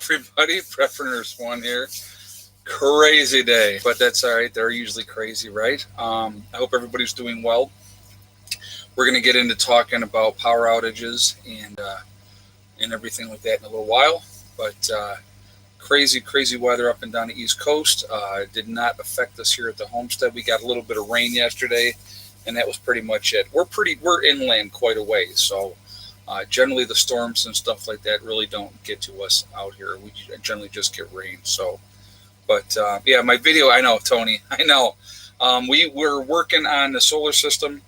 Everybody, Preparedness one here. Crazy day, but that's all right. They're usually crazy, right? I hope everybody's doing well. We're going to get into talking about power outages and everything like that in a little while. But crazy weather up and down the East Coast. It did not affect us here at the homestead. We got a little bit of rain yesterday, and that was pretty much it. We're inland quite a way, so generally the storms and stuff like that really don't get to us out here. We generally just get rain. So, but yeah, my video. I know, Tony. I know. We were working on the solar system,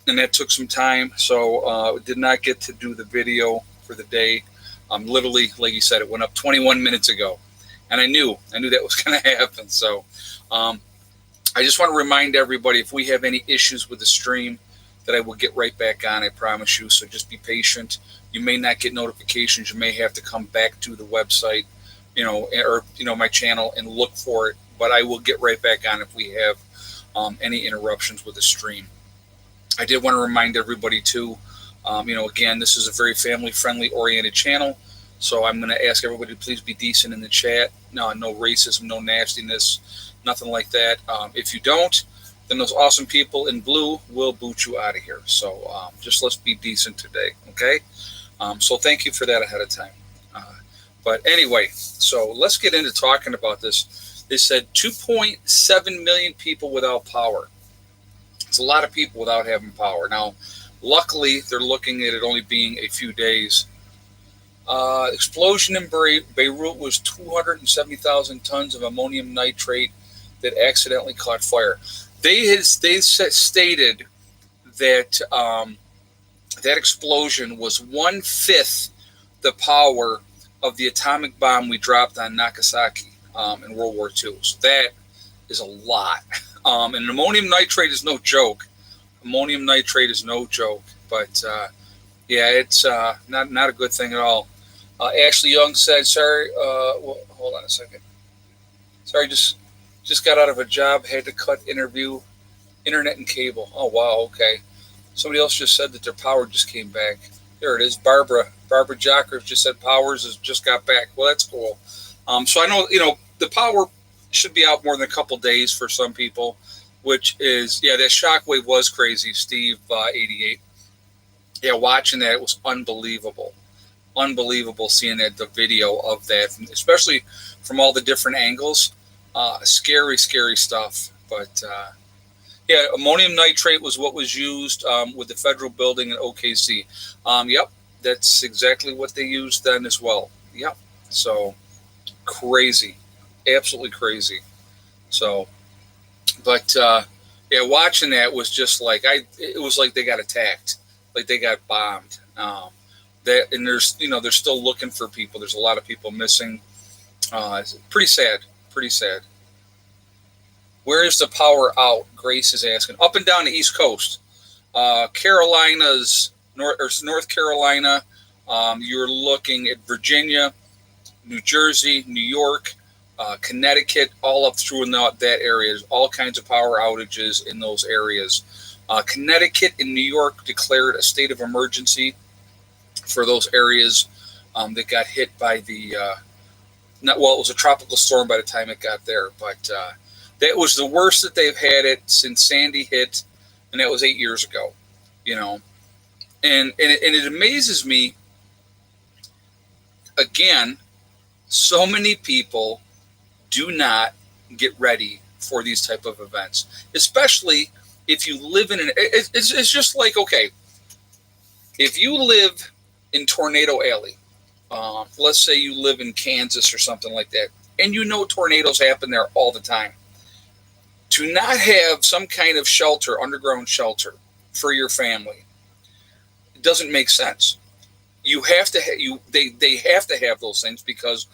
and that took some time. So did not get to do the video for the day. Literally, like you said, it went up 21 minutes ago, and I knew that was going to happen. So, I just want to remind everybody, if we have any issues with the stream, that I will get right back on. I promise you. So just be patient. You may not get notifications. You may have to come back to the website, or my channel and look for it. But I will get right back on if we have any interruptions with the stream. I did want to remind everybody too. Again, this is a very family-friendly oriented channel, so I'm going to ask everybody to please be decent in the chat. No racism, no nastiness, nothing like that. If you don't, then those awesome people in blue will boot you out of here. So just let's be decent today, okay? So thank you for that ahead of time. But anyway, so let's get into talking about this. They said 2.7 million people without power. It's a lot of people without having power. Now, luckily, they're looking at it only being a few days. Explosion in Beirut was 270,000 tons of ammonium nitrate that accidentally caught fire. They stated that that explosion was 1/5 the power of the atomic bomb we dropped on Nagasaki in World War II. So that is a lot. And ammonium nitrate is no joke. Ammonium nitrate is no joke. But yeah, it's not a good thing at all. Ashley Young said, "Sorry, hold on a second. Sorry, just got out of a job, had to cut internet and cable." Oh, wow, okay. Somebody else just said that their power just came back. There it is. Barbara Jockers just said powers has just got back. Well, that's cool. So I know, the power should be out more than a couple days for some people, which is, yeah, that shockwave was crazy, Steve 88. Yeah, watching that, it was unbelievable. Unbelievable seeing the video of that, especially from all the different angles. Scary stuff. But yeah, ammonium nitrate was what was used with the federal building in OKC. Yep, that's exactly what they used then as well. Yep. So crazy, absolutely crazy. So, but yeah, watching that was just like it was like they got attacked, like they got bombed. And they're still looking for people. There's a lot of people missing. It's pretty sad. Where is the power out? Grace is asking. Up and down the East Coast. Carolinas, North Carolina. You're looking at Virginia, New Jersey, New York, Connecticut, all up through that area. There's all kinds of power outages in those areas. Connecticut and New York declared a state of emergency for those areas that got hit by it was a tropical storm by the time it got there, but that was the worst that they've had it since Sandy hit, and that was 8 years ago, and it amazes me, again, so many people do not get ready for these type of events, especially if you live in it's just like, okay, if you live in Tornado Alley, let's say you live in Kansas or something like that, and tornadoes happen there all the time. To not have some kind of shelter, underground shelter for your family, it doesn't make sense. You have to they have to have those things because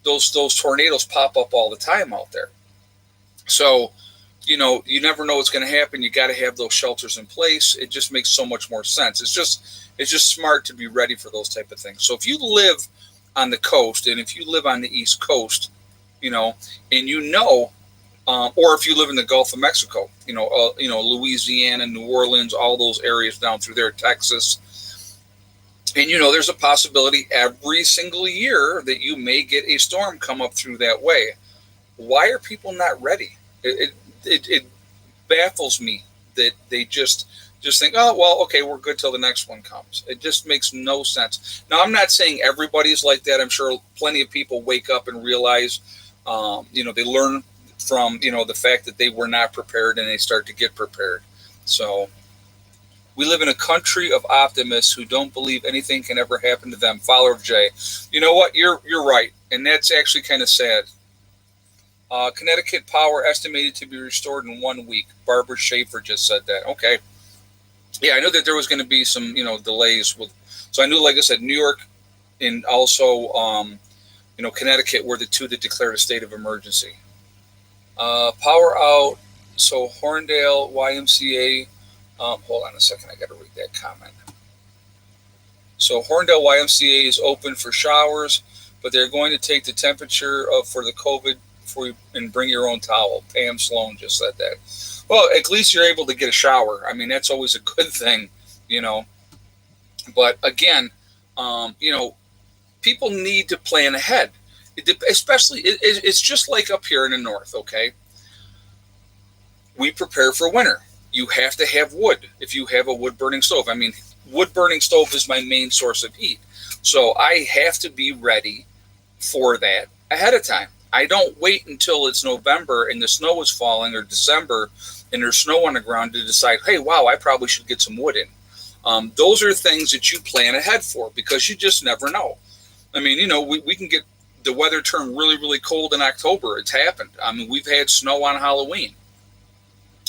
those tornadoes pop up all the time out there. So, you never know what's going to happen. You got to have those shelters in place. It just makes so much more sense. It's just smart to be ready for those type of things. So if you live on the coast, and if you live on the East Coast, and or if you live in the Gulf of Mexico, Louisiana, New Orleans, all those areas down through there, Texas, And there's a possibility every single year that you may get a storm come up through that way. Why are people not ready? It baffles me that they just think, oh, well, okay, we're good till the next one comes. It just makes no sense. Now, I'm not saying everybody's like that. I'm sure plenty of people wake up and realize, they learn from, the fact that they were not prepared and they start to get prepared. So we live in a country of optimists who don't believe anything can ever happen to them. Follower of Jay. You know what? You're right. And that's actually kind of sad. Connecticut power estimated to be restored in 1 week. Barbara Schaefer just said that. Okay. Yeah, I knew that there was going to be some, delays with. So I knew, like I said, New York and also, Connecticut were the two that declared a state of emergency. Power out. So Horndale YMCA. Hold on a second. I got to read that comment. So Horndale YMCA is open for showers, but they're going to take the temperature for the COVID and bring your own towel. Pam Sloan just said that. Well, at least you're able to get a shower. I mean, that's always a good thing, But again, people need to plan ahead. Especially, it's just like up here in the north, okay? We prepare for winter. You have to have wood if you have a wood-burning stove. I mean, wood-burning stove is my main source of heat. So I have to be ready for that ahead of time. I don't wait until it's November and the snow is falling, or December and there's snow on the ground, to decide, hey, wow, I probably should get some wood in. Those are things that you plan ahead for, because you just never know. I mean, we can get the weather turn really, really cold in October. It's happened. I mean, we've had snow on Halloween.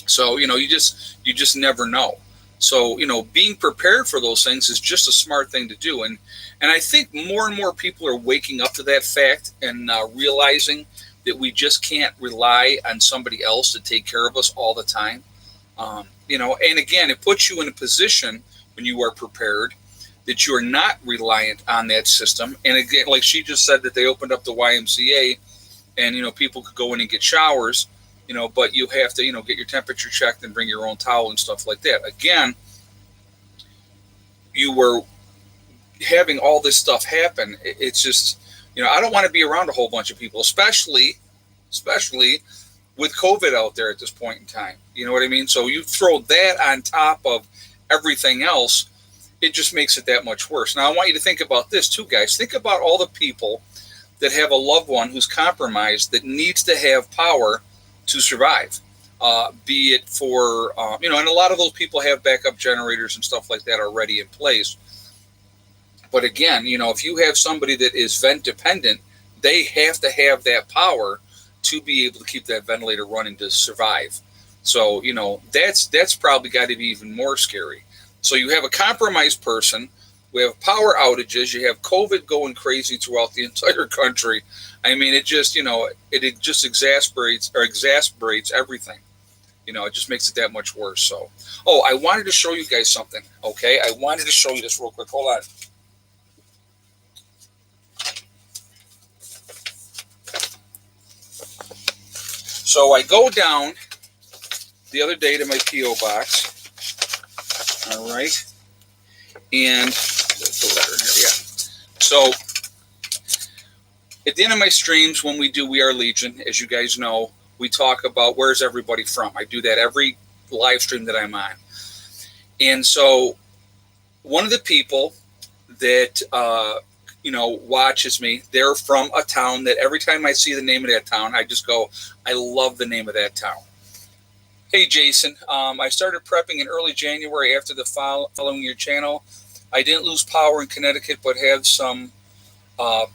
So, you just never know. So, being prepared for those things is just a smart thing to do. And I think more and more people are waking up to that fact and realizing that we just can't rely on somebody else to take care of us all the time. And again, it puts you in a position when you are prepared that you are not reliant on that system. And again, like she just said, that they opened up the YMCA and, people could go in and get showers. But you have to, get your temperature checked and bring your own towel and stuff like that. Again, you were having all this stuff happen. It's just, I don't want to be around a whole bunch of people, especially with COVID out there at this point in time. You know what I mean? So you throw that on top of everything else, it just makes it that much worse. Now, I want you to think about this too, guys. Think about all the people that have a loved one who's compromised that needs to have power to survive, be it for, and a lot of those people have backup generators and stuff like that already in place. But again, if you have somebody that is vent dependent, they have to have that power to be able to keep that ventilator running to survive. So, that's probably got to be even more scary. So you have a compromised person, we have power outages, you have COVID going crazy throughout the entire country. I mean, it just, it just exasperates everything. It just makes it that much worse. So, I wanted to show you guys something. Okay. I wanted to show you this real quick. Hold on. So I go down the other day to my P.O. box. All right. And the letter here. Yeah. So at the end of my streams, when we do We Are Legion, as you guys know, we talk about where's everybody from. I do that every live stream that I'm on. And so one of the people that, watches me, they're from a town that every time I see the name of that town, I just go, I love the name of that town. Hey, Jason, I started prepping in early January after the following your channel. I didn't lose power in Connecticut, but have some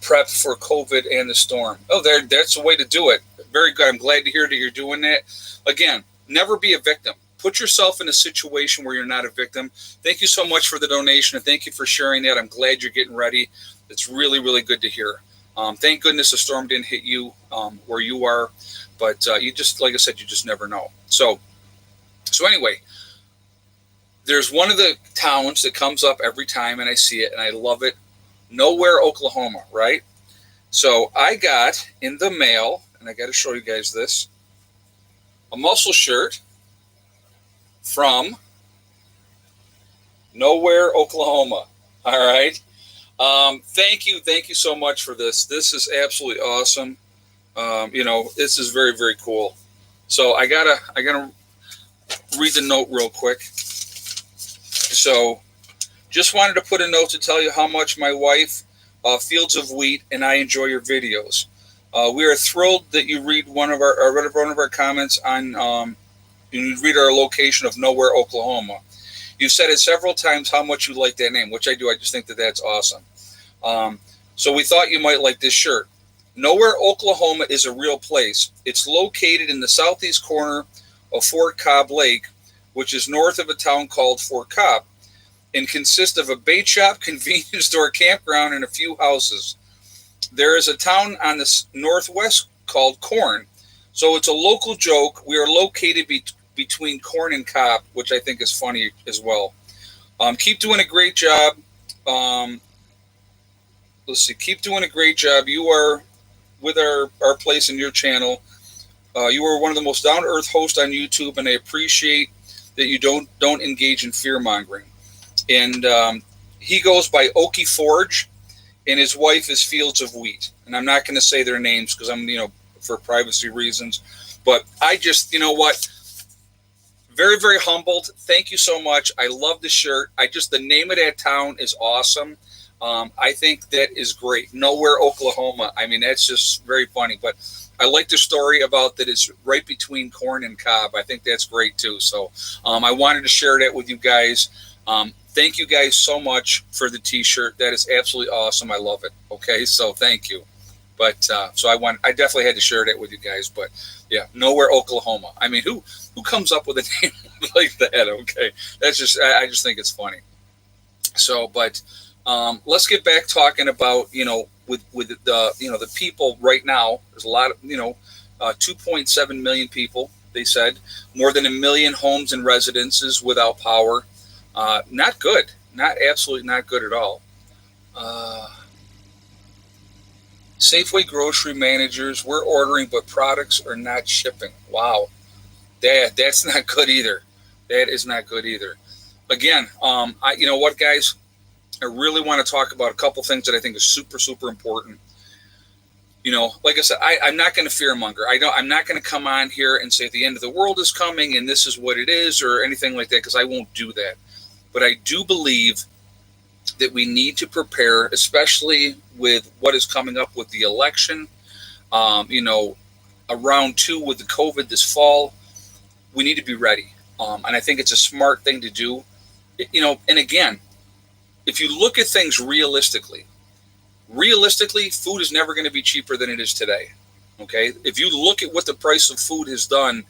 prep for COVID and the storm. Oh, that's a way to do it. Very good. I'm glad to hear that you're doing that. Again, never be a victim. Put yourself in a situation where you're not a victim. Thank you so much for the donation, and thank you for sharing that. I'm glad you're getting ready. It's really, really good to hear. Thank goodness the storm didn't hit you where you are, but you just, like I said, you just never know. So anyway, there's one of the towns that comes up every time, and I see it, and I love it. Nowhere, Oklahoma, right? So I got in the mail, and I got to show you guys this, a muscle shirt from Nowhere, Oklahoma. All right. Thank you so much for this. This is absolutely awesome. This is very, very cool. So I gotta read the note real quick. So just wanted to put a note to tell you how much my wife, Fields of Wheat, and I enjoy your videos. We are thrilled that you read one of our comments on. You read our location of Nowhere, Oklahoma. You've said it several times how much you like that name, which I do. I just think that that's awesome. So we thought you might like this shirt. Nowhere, Oklahoma is a real place. It's located in the southeast corner of Fort Cobb Lake, which is north of a town called Fort Cobb, and consists of a bait shop, convenience store, campground, and a few houses. There is a town on the northwest called Corn. So it's a local joke. We are located between Corn and Cobb, which I think is funny as well. Keep doing a great job. Keep doing a great job. You are with our place in your channel. You are one of the most down-to-earth hosts on YouTube, and I appreciate that you don't engage in fear-mongering. And he goes by Okie Forge, and his wife is Fields of Wheat. And I'm not going to say their names because I'm, for privacy reasons. But I just, very, very humbled. Thank you so much. I love the shirt. The name of that town is awesome. I think that is great. Nowhere, Oklahoma. I mean, that's just very funny. But I like the story about that it's right between Corn and Cobb. I think that's great too. So I wanted to share that with you guys. Thank you guys so much for the T-shirt. That is absolutely awesome. I love it. Okay, so thank you. But so I definitely had to share that with you guys. But yeah, Nowhere, Oklahoma. I mean, who comes up with a name like that? Okay, that's just I just think it's funny. So, but let's get back talking about with the the people right now. There's a lot of 2.7 million people. They said more than 1 million homes and residences without power. Not good. Absolutely not good at all. Safeway grocery managers, we're ordering, but products are not shipping. Wow. That's not good either. That is not good either. Again, you know what, guys? I really want to talk about a couple things that I think is super, super important. Like I said, I'm not going to fearmonger. I'm not going to come on here and say the end of the world is coming and this is what it is or anything like that, because I won't do that. But I do believe that we need to prepare, especially with what is coming up with the election, around 2 with the COVID this fall. We need to be ready. And I think it's a smart thing to do. And again, if you look at things realistically, food is never going to be cheaper than it is today. Okay? If you look at what the price of food has done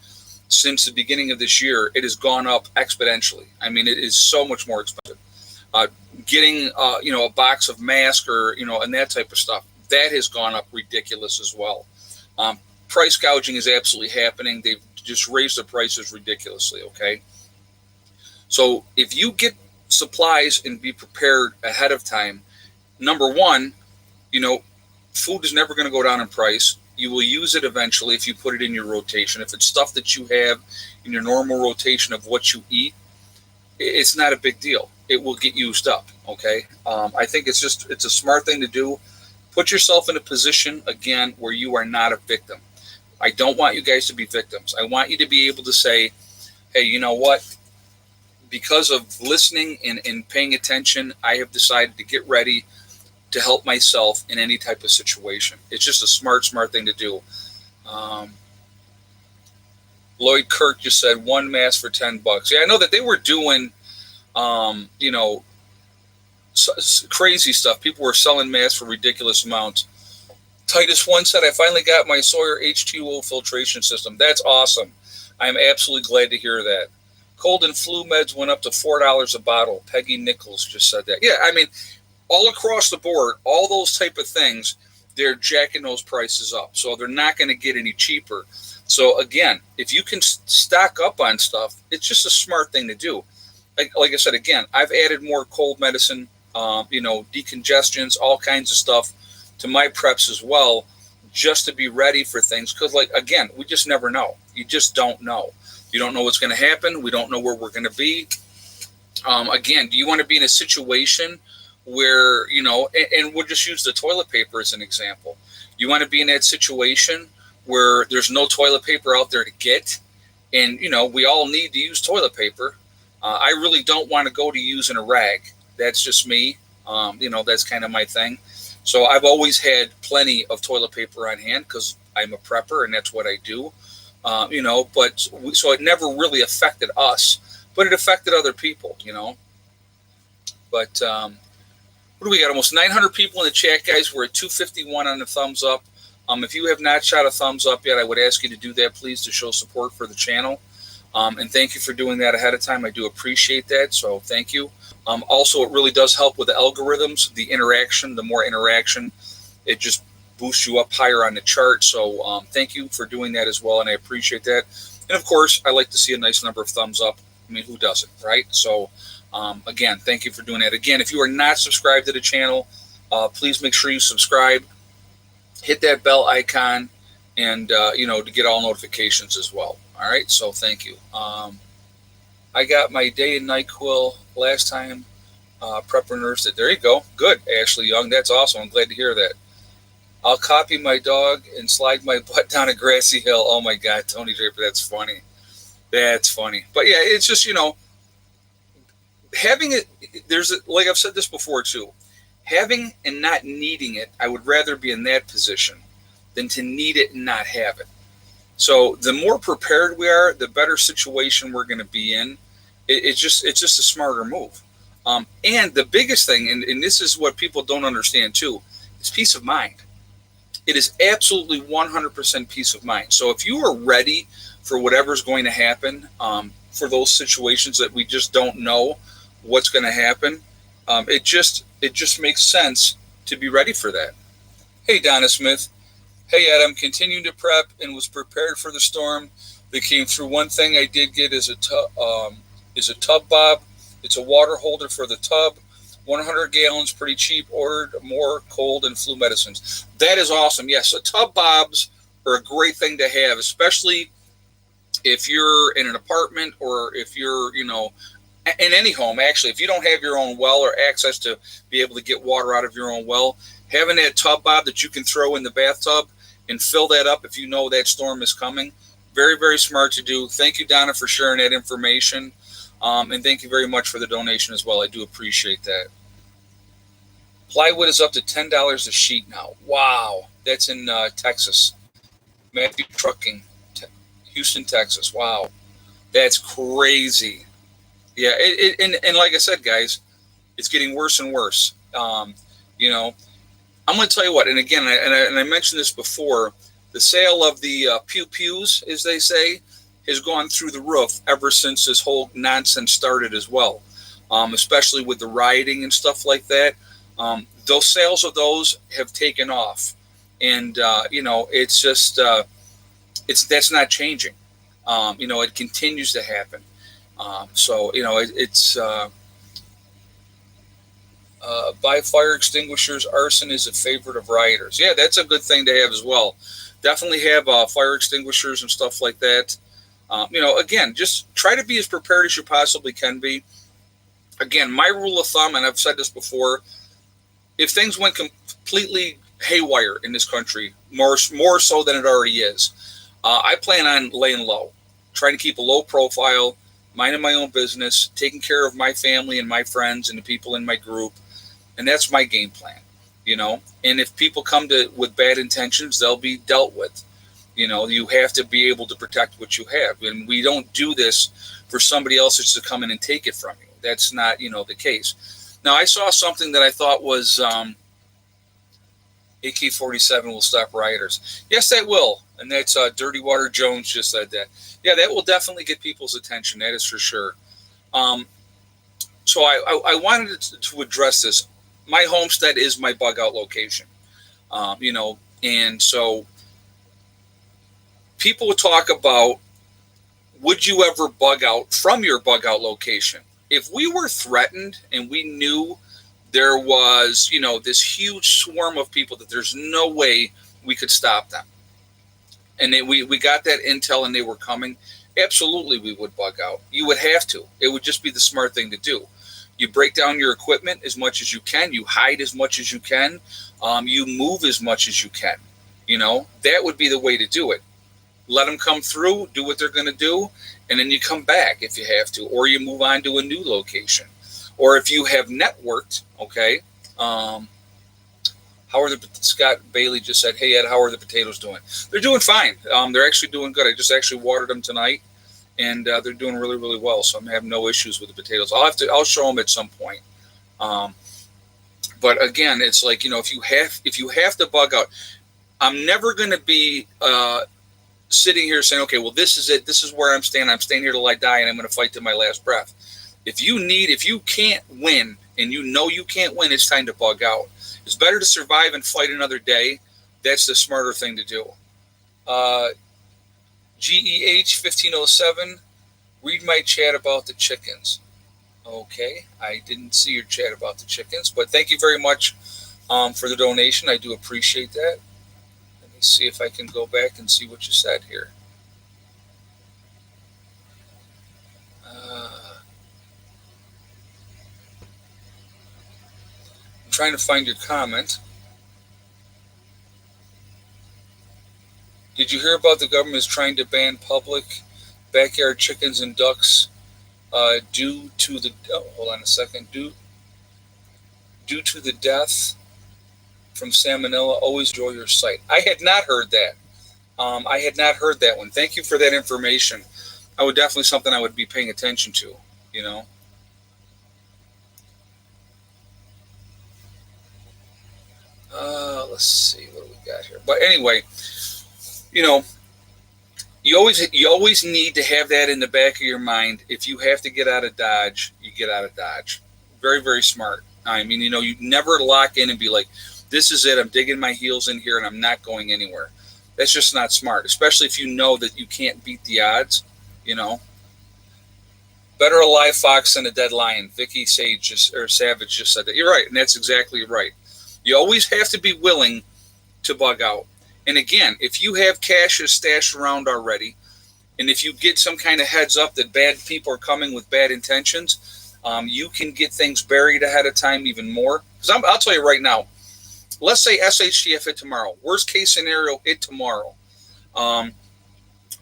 since the beginning of this year, it has gone up exponentially. I mean, it is so much more expensive. Getting a box of masks or and that type of stuff, that has gone up ridiculous as well. Price gouging is absolutely happening. They've just raised the prices ridiculously. Okay, so if you get supplies and be prepared ahead of time, number one, food is never going to go down in price. You will use it eventually if you put it in your rotation. If it's stuff that you have in your normal rotation of what you eat, it's not a big deal. It will get used up. Okay. I think it's a smart thing to do. Put yourself in a position again where you are not a victim. I don't want you guys to be victims. I want you to be able to say, hey, you know what? Because of listening and paying attention, I have decided to get ready to help myself in any type of situation. It's just a smart thing to do. Lloyd Kirk just said 1 mask for $10. Yeah, I know that they were doing, crazy stuff. People were selling masks for ridiculous amounts. Titus 1 said, I finally got my Sawyer H2O filtration system. That's awesome. I'm absolutely glad to hear that. Cold and flu meds went up to $4 a bottle. Peggy Nichols just said that. Yeah, I mean, all across the board, all those type of things, they're jacking those prices up. So they're not going to get any cheaper. So again, if you can stock up on stuff, it's just a smart thing to do. Like I said, again, I've added more cold medicine, decongestions, all kinds of stuff to my preps as well, just to be ready for things. Because, again, we just never know. You just don't know. You don't know what's going to happen. We don't know where we're going to be. Again, do you want to be in a situation where, and we'll just use the toilet paper as an example. You want to be in that situation where there's no toilet paper out there to get, and we all need to use toilet paper. I really don't want to go to using a rag. That's just me. That's kind of my thing. So I've always had plenty of toilet paper on hand because I'm a prepper and that's what I do. So it never really affected us, but it affected other people. But what do we got? Almost 900 people in the chat, guys. We're at 251 on the thumbs up. If you have not shot a thumbs up yet, I would ask you to do that, please, to show support for the channel. And thank you for doing that ahead of time. I do appreciate that, so thank you. Also, it really does help with the algorithms, the interaction. The more interaction, it just boosts you up higher on the chart. So thank you for doing that as well, and I appreciate that. And, of course, I like to see a nice number of thumbs up. I mean, who doesn't, right? So, again, thank you for doing that. Again, if you are not subscribed to the channel, please make sure you subscribe. Hit that bell icon, and, to get all notifications as well. All right, so thank you. I got my day and night quill last time. Prepper nurse did. There you go. Good, Ashley Young. That's awesome. I'm glad to hear that. I'll copy my dog and slide my butt down a grassy hill. Oh, my God, Tony Draper, that's funny. That's funny. But, yeah, it's just, having it, like I've said this before, too. Having and not needing it, I would rather be in that position than to need it and not have it. So the more prepared we are, the better situation we're going to be in. It's just a smarter move. And the biggest thing, and this is what people don't understand too, is peace of mind. It is absolutely 100% peace of mind. So if you are ready for whatever's going to happen, for those situations that we just don't know what's going to happen, it just makes sense to be ready for that. Hey, Donna Smith. Hey, Adam, continued to prep and was prepared for the storm that came through. One thing I did get is a tub bob. It's a water holder for the tub. 100 gallons, pretty cheap. Ordered more cold and flu medicines. That is awesome. Yes, so tub bobs are a great thing to have, especially if you're in an apartment or if you're, in any home, actually. If you don't have your own well or access to be able to get water out of your own well, having that tub bob that you can throw in the bathtub and fill that up if you know that storm is coming. Very, very smart to do. Thank you, Donna, for sharing that information. And thank you very much for the donation as well. I do appreciate that. Plywood is up to $10 a sheet now. Wow. That's in Texas. Matthew Trucking, Houston, Texas. Wow. That's crazy. Yeah. And like I said, guys, it's getting worse and worse. I'm going to tell you what, and again, and I mentioned this before, the sale of the pew-pews, as they say, has gone through the roof ever since this whole nonsense started as well, especially with the rioting and stuff like that. Those sales of those have taken off, and, it's just, that's not changing. It continues to happen. Buy fire extinguishers. Arson is a favorite of rioters. Yeah, that's a good thing to have as well. Definitely have fire extinguishers and stuff like that. Again, just try to be as prepared as you possibly can be. Again, my rule of thumb, and I've said this before, if things went completely haywire in this country, more so than it already is, I plan on laying low, trying to keep a low profile, minding my own business, taking care of my family and my friends and the people in my group. And that's my game plan, And if people come with bad intentions, they'll be dealt with. You have to be able to protect what you have. And we don't do this for somebody else just to come in and take it from you. That's not, the case. Now, I saw something that I thought was AK-47 will stop rioters. Yes, that will. And that's Dirty Water Jones just said that. Yeah, that will definitely get people's attention. That is for sure. So I wanted to address this. My homestead is my bug out location, and so people would talk about, would you ever bug out from your bug out location? If we were threatened and we knew there was, this huge swarm of people that there's no way we could stop them, and we got that intel and they were coming, absolutely we would bug out. You would have to. It would just be the smart thing to do. You break down your equipment as much as you can. You hide as much as you can. You move as much as you can. That would be the way to do it. Let them come through, do what they're going to do, and then you come back if you have to, or you move on to a new location. Or if you have networked, okay. Scott Bailey just said, "Hey Ed, how are the potatoes doing?" They're doing fine. They're actually doing good. I just actually watered them tonight, and they're doing really, really well. So I'm having no issues with the potatoes. I'll show them at some point. But again, it's like, if you have to bug out, I'm never going to be sitting here saying, okay, well, this is it. This is where I'm staying. I'm staying here till I die, and I'm going to fight to my last breath. If you can't win, and you can't win, it's time to bug out. It's better to survive and fight another day. That's the smarter thing to do. GEH 1507, read my chat about the chickens. Okay, I didn't see your chat about the chickens, but thank you very much for the donation. I do appreciate that. Let me see if I can go back and see what you said here. I'm trying to find your comment. Did you hear about the government is trying to ban public backyard chickens and ducks due to the due to the death from salmonella? Always enjoy your site. I had not heard that. I had not heard that one. Thank you for that information. I would definitely something I would be paying attention to. Let's see what we got here. But anyway, you always need to have that in the back of your mind. If you have to get out of Dodge, you get out of Dodge. Very, very smart. I mean, you never lock in and be like, this is it. I'm digging my heels in here and I'm not going anywhere. That's just not smart, especially if you know that you can't beat the odds. Better a live fox than a dead lion. Vicky Savage just said that. You're right, and that's exactly right. You always have to be willing to bug out. And again, if you have caches stashed around already, and if you get some kind of heads up that bad people are coming with bad intentions, you can get things buried ahead of time even more. Because I'll tell you right now, let's say SHTF hit tomorrow. Worst case scenario, hit tomorrow. A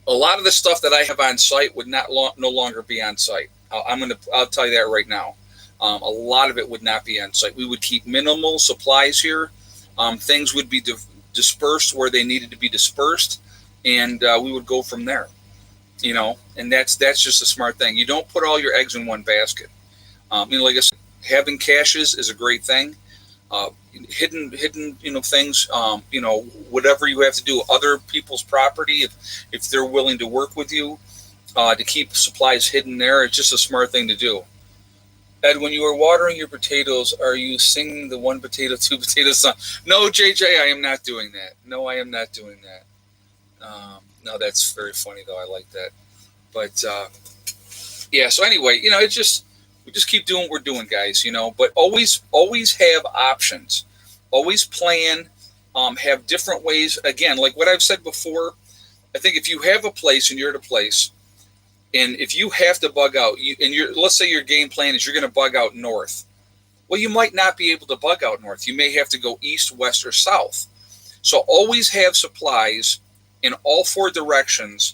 lot of the stuff that I have on site would no longer be on site. I'll tell you that right now. A lot of it would not be on site. We would keep minimal supplies here. Things would be dispersed where they needed to be dispersed, and we would go from there. And that's just a smart thing. You don't put all your eggs in one basket. Like I said, having caches is a great thing. Hidden things. Whatever you have to do, other people's property, if they're willing to work with you to keep supplies hidden there, it's just a smart thing to do. Ed, when you are watering your potatoes, are you singing the one potato, two potatoes song? No, JJ, I am not doing that. No, I am not doing that. No, that's very funny, though. I like that. But, yeah, so anyway, we just keep doing what we're doing, guys, But always have options. Always plan, have different ways. Again, like what I've said before, I think if you have a place and you're at a place, and if you have to bug out, let's say your game plan is you're going to bug out north. Well, you might not be able to bug out north. You may have to go east, west, or south. So always have supplies in all four directions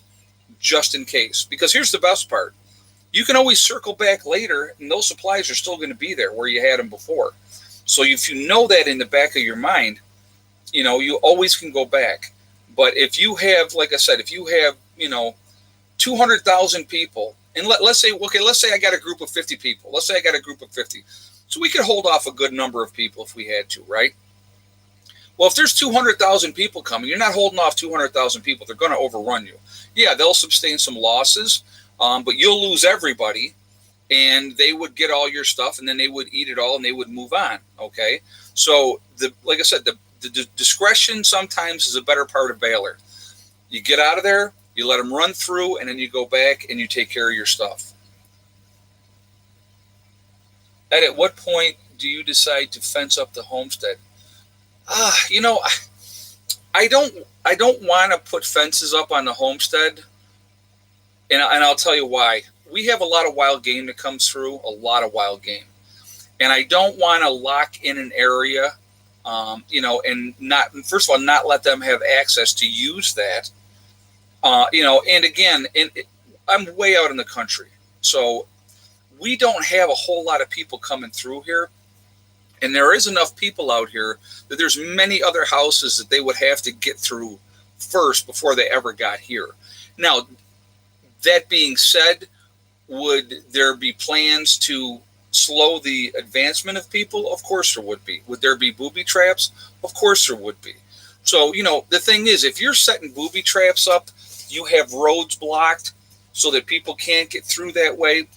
just in case. Because here's the best part. You can always circle back later, and those supplies are still going to be there where you had them before. So if you know that in the back of your mind, you always can go back. But if you have, like I said, 200,000 people, and let's say I got a group of 50 people. Let's say I got a group of 50. So we could hold off a good number of people if we had to, right? Well, if there's 200,000 people coming, you're not holding off 200,000 people. They're going to overrun you. Yeah, they'll sustain some losses, but you'll lose everybody, and they would get all your stuff, and then they would eat it all, and they would move on, okay? So, like I said, the discretion sometimes is a better part of valor. You get out of there, you let them run through, and then you go back and you take care of your stuff. Ed, at what point do you decide to fence up the homestead? I don't want to put fences up on the homestead, and I'll tell you why. We have a lot of wild game that comes through, a lot of wild game. And I don't want to lock in an area, and not, first of all, not let them have access to use that. And again, I'm way out in the country, so we don't have a whole lot of people coming through here. And there is enough people out here that there's many other houses that they would have to get through first before they ever got here. Now, that being said, would there be plans to slow the advancement of people? Of course there would be. Would there be booby traps? Of course there would be. So, the thing is, if you're setting booby traps up, you have roads blocked so that people can't get through that way,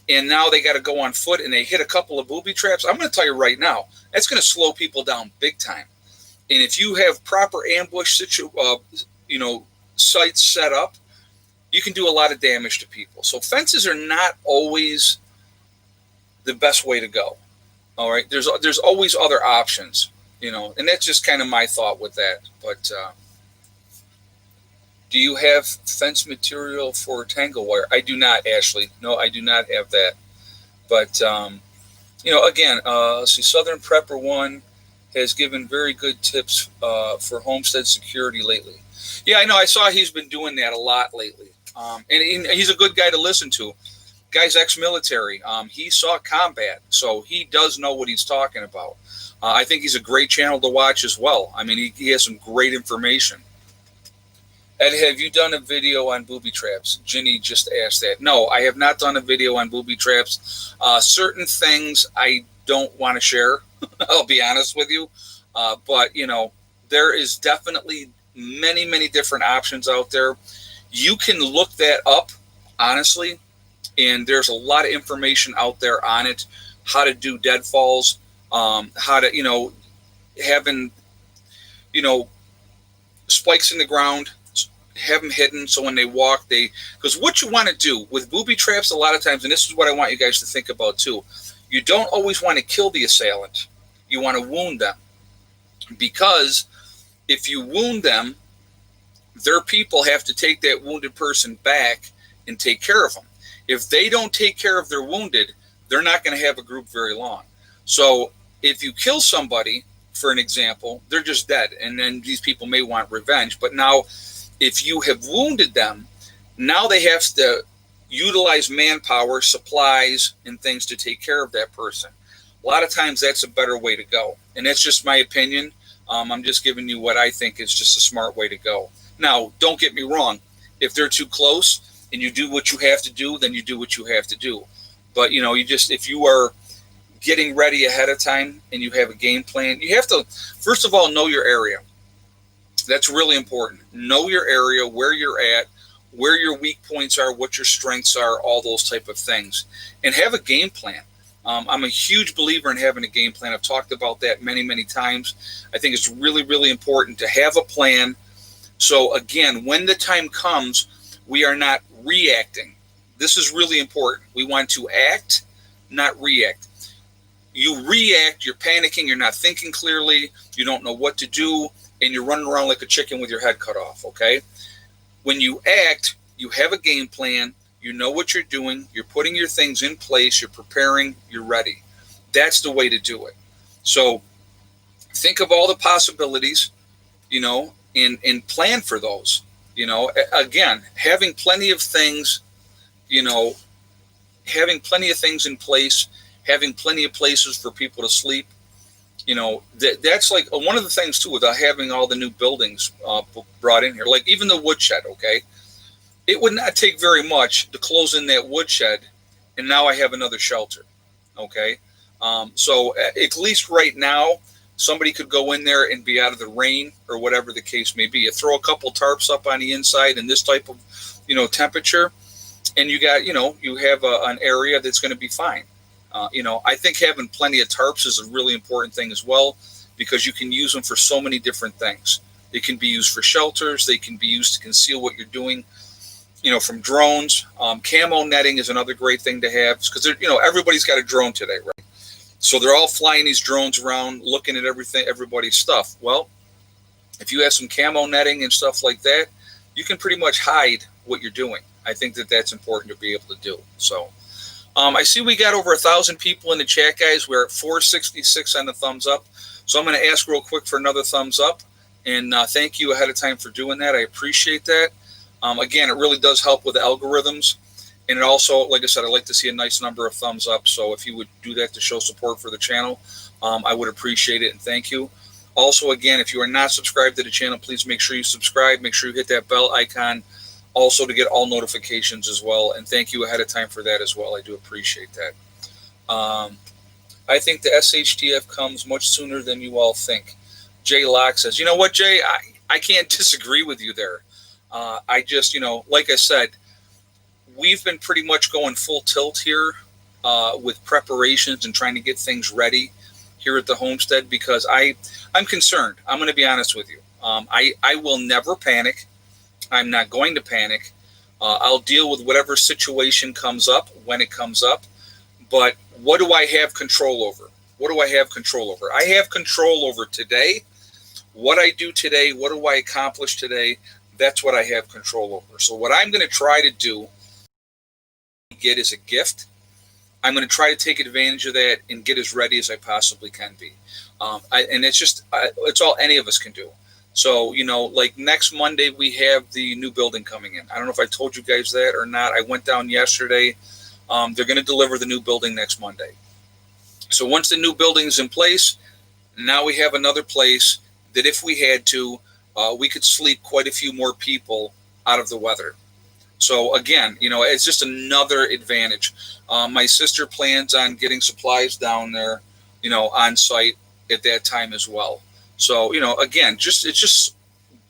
and now they got to go on foot and they hit a couple of booby traps, I'm going to tell you right now, that's going to slow people down big time. And if you have proper ambush sites set up, you can do a lot of damage to people. So fences are not always the best way to go. All right, there's always other options, and that's just kind of my thought with that. But do you have fence material for tangle wire? I do not, Ashley. No, I do not have that. But, again, let's see, Southern Prepper 1 has given very good tips for homestead security lately. Yeah, I know. I saw he's been doing that a lot lately. And he's a good guy to listen to. Guy's ex-military. He saw combat, so he does know what he's talking about. I think he's a great channel to watch as well. I mean, he has some great information. Ed, have you done a video on booby traps? Ginny just asked that. No, I have not done a video on booby traps. Certain things I don't want to share, I'll be honest with you. But, there is definitely many, many different options out there. You can look that up, honestly, and there's a lot of information out there on it, how to do deadfalls, how to, having, spikes in the ground, have them hidden so when they walk, because what you want to do with booby traps a lot of times, and this is what I want you guys to think about too, you don't always want to kill the assailant. You want to wound them, because if you wound them, their people have to take that wounded person back and take care of them. If they don't take care of their wounded, they're not going to have a group very long. So if you kill somebody, for an example, they're just dead, and then these people may want revenge. But now, if you have wounded them, now they have to utilize manpower, supplies, and things to take care of that person. A lot of times that's a better way to go. And that's just my opinion. I'm just giving you what I think is just a smart way to go. Now, don't get me wrong. If they're too close and you do what you have to do, then you do what you have to do. But, if you are getting ready ahead of time and you have a game plan, you have to, first of all, know your area. That's really important. Know your area, where you're at, where your weak points are, what your strengths are, all those type of things. And have a game plan. I'm a huge believer in having a game plan. I've talked about that many, many times. I think it's really, really important to have a plan. So again, when the time comes, we are not reacting. This is really important. We want to act, not react. You react, you're panicking, you're not thinking clearly, you don't know what to do, and you're running around like a chicken with your head cut off, okay? When you act, you have a game plan, you know what you're doing, you're putting your things in place, you're preparing, you're ready. That's the way to do it. So think of all the possibilities, and plan for those. Again, having plenty of things, having plenty of things in place, having plenty of places for people to sleep, that's like one of the things too without having all the new buildings brought in here, like even the woodshed. Okay, it would not take very much to close in that woodshed, and now I have another shelter. Okay, so at least right now, somebody could go in there and be out of the rain or whatever the case may be. You throw a couple tarps up on the inside in this type of temperature, and you got you have an area that's going to be fine. I think having plenty of tarps is a really important thing as well, because you can use them for so many different things. They can be used for shelters. They can be used to conceal what you're doing, from drones. Camo netting is another great thing to have, because everybody's got a drone today, right? So they're all flying these drones around, looking at everybody's stuff. Well, if you have some camo netting and stuff like that, you can pretty much hide what you're doing. I think that's important to be able to do. So, I see we got over 1,000 people in the chat, guys. We're at 466 on the thumbs up. So I'm going to ask real quick for another thumbs up. And thank you ahead of time for doing that. I appreciate that. Again, it really does help with the algorithms. And it also, like I said, I'd like to see a nice number of thumbs up. So if you would do that to show support for the channel, I would appreciate it, and thank you. Also, again, if you are not subscribed to the channel, please make sure you subscribe. Make sure you hit that bell icon also to get all notifications as well. And thank you ahead of time for that as well. I do appreciate that. I think the SHTF comes much sooner than you all think. Jay Locke says, you know what, Jay? I can't disagree with you there. I just, like I said, we've been pretty much going full tilt here with preparations and trying to get things ready here at the homestead because I'm concerned. I'm going to be honest with you. I will never panic. I'm not going to panic. I'll deal with whatever situation comes up when it comes up. But what do I have control over? What do I have control over? I have control over today. What I do today, what do I accomplish today? That's what I have control over. So what I'm going to try to do get as a gift. I'm going to try to take advantage of that and get as ready as I possibly can be. And it's all any of us can do. So, like next Monday, we have the new building coming in. I don't know if I told you guys that or not. I went down yesterday. They're going to deliver the new building next Monday. So once the new building is in place, now we have another place that if we had to, we could sleep quite a few more people out of the weather. So again, it's just another advantage. My sister plans on getting supplies down there, on site at that time as well. So, again, it's just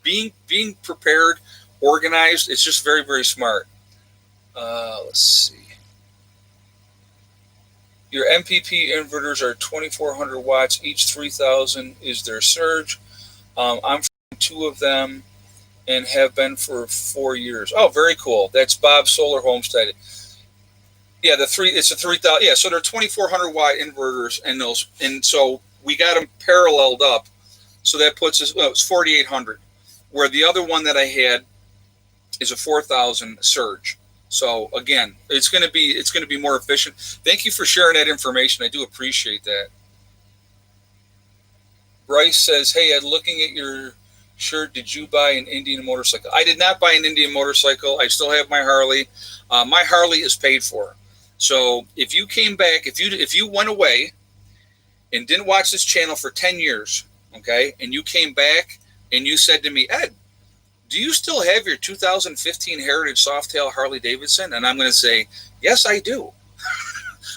being prepared, organized. It's just very, very smart. Let's see. Your MPP inverters are 2,400 watts. Each 3,000 is their surge. I'm from 2 of them and have been for 4 years. Oh, very cool. That's Bob's Solar Homestead. Yeah, it's a 3,000. Yeah, so they're 2,400 watt inverters and those, and so we got them paralleled up. So that puts us, it's 4,800. Where the other one that I had is a 4,000 surge. So again, it's going to be more efficient. Thank you for sharing that information. I do appreciate that. Bryce says, "Hey, Ed, looking at your shirt, did you buy an Indian motorcycle?" I did not buy an Indian motorcycle. I still have my Harley. My Harley is paid for. So if you came back, if you went away and didn't watch this channel for 10 years, okay, and you came back and you said to me, "Ed, do you still have your 2015 Heritage Softail Harley Davidson?" And I'm going to say, "Yes, I do."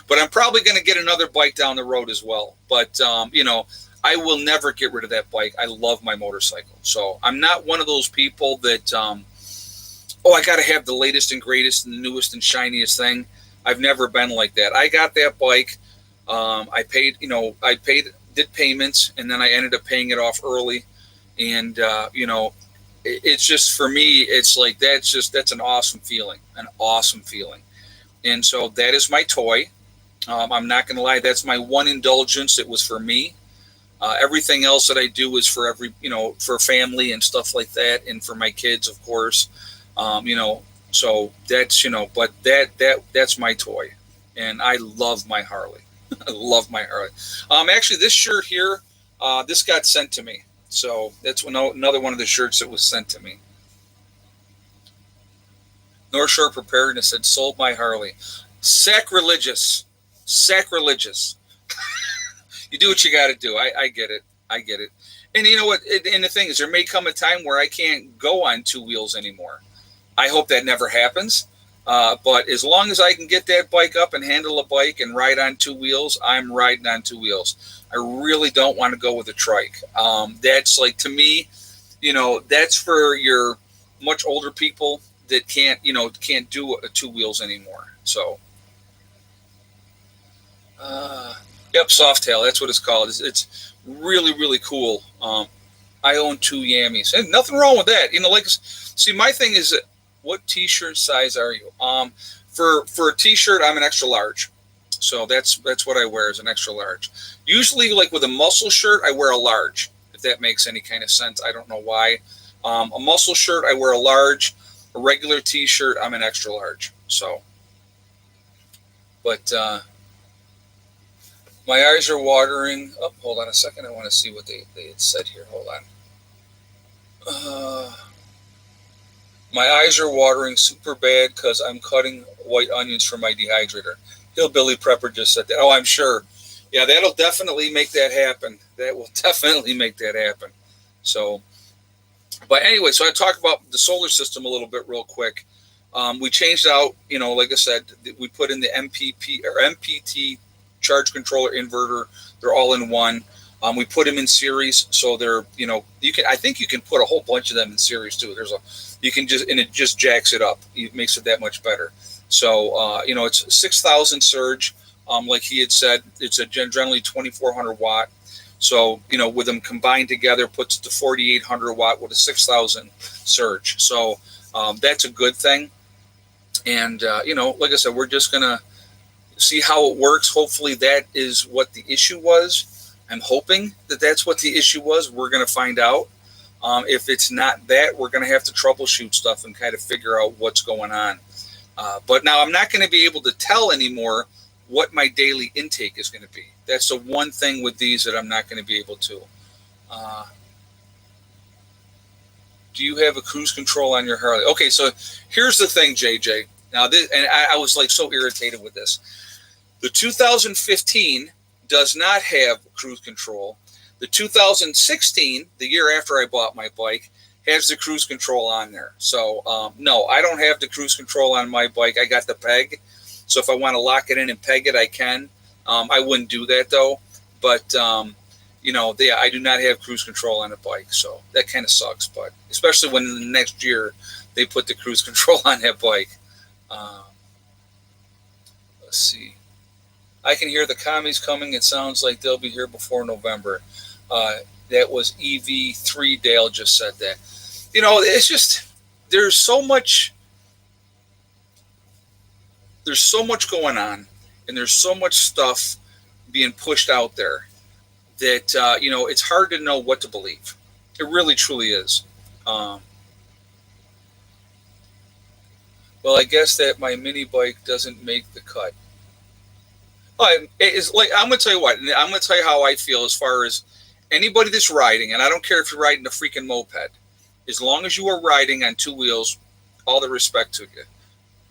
But I'm probably going to get another bike down the road as well. But, I will never get rid of that bike. I love my motorcycle. So I'm not one of those people that, I got to have the latest and greatest and the newest and shiniest thing. I've never been like that. I got that bike. I did payments, and then I ended up paying it off early. And, it's just, for me, it's like, that's an awesome feeling, And so that is my toy. I'm not going to lie. That's my one indulgence. It was for me. Everything else that I do is for for family and stuff like that. And for my kids, of course, so that's, but that's my toy. And I love my Harley. I love my Harley. Actually, this shirt here, this got sent to me. So that's another one of the shirts that was sent to me. North Shore Preparedness said, "Sold my Harley." Sacrilegious. You do what you got to do. I get it. And you know what? And the thing is, there may come a time where I can't go on 2 wheels anymore. I hope that never happens. But as long as I can get that bike up and handle a bike and ride on 2 wheels, I'm riding on 2 wheels. I really don't want to go with a trike. That's like, to me, that's for your much older people that can't do 2 wheels anymore. So, yep, Softail, that's what it's called. It's really, really cool. I own 2 Yammies, and nothing wrong with that. See, my thing is, what T-shirt size are you? For a T-shirt, I'm an extra large. So that's what I wear, is an extra large. Usually, like with a muscle shirt, I wear a large, if that makes any kind of sense. I don't know why. A muscle shirt, I wear a large. A regular T-shirt, I'm an extra large. So, But my eyes are watering. Oh, hold on a second. I want to see what they had said here. Hold on. My eyes are watering super bad because I'm cutting white onions for my dehydrator. Hillbilly Prepper just said that. Oh, I'm sure. Yeah, that'll definitely make that happen. That will definitely make that happen. So, but anyway, so I talked about the solar system a little bit real quick. We changed out, like I said, we put in the MPP or MPT charge controller inverter. They're all in one. We put them in series, so they're, you can. I think you can put a whole bunch of them in series too. You can just, and it just jacks it up. It makes it that much better. So, it's 6,000 surge. Like he had said, it's a generally 2,400 watt. So, with them combined together, puts it to 4,800 watt with a 6,000 surge. So, that's a good thing. And, like I said, we're just going to see how it works. Hopefully that is what the issue was. I'm hoping that that's what the issue was. We're going to find out. If it's not that, we're going to have to troubleshoot stuff and kind of figure out what's going on. But now I'm not going to be able to tell anymore what my daily intake is going to be. That's the one thing with these that I'm not going to be able to. Do you have a cruise control on your Harley? Okay, so here's the thing, JJ. Now, I was like so irritated with this. The 2015 does not have cruise control. The 2016, the year after I bought my bike, has the cruise control on there. So, no, I don't have the cruise control on my bike. I got the peg. So if I want to lock it in and peg it, I can. I wouldn't do that, though. But, I do not have cruise control on a bike. So that kind of sucks. But especially when in the next year they put the cruise control on that bike. Let's see. I can hear the commies coming. It sounds like they'll be here before November. That was EV3 Dale just said that. It's just there's so much going on, and there's so much stuff being pushed out there that it's hard to know what to believe. It really truly is. Well, I guess that my mini bike doesn't make the cut. It's like I'm going to tell you what. I'm going to tell you how I feel as far as anybody that's riding, and I don't care if you're riding a freaking moped, as long as you are riding on two wheels, all the respect to you,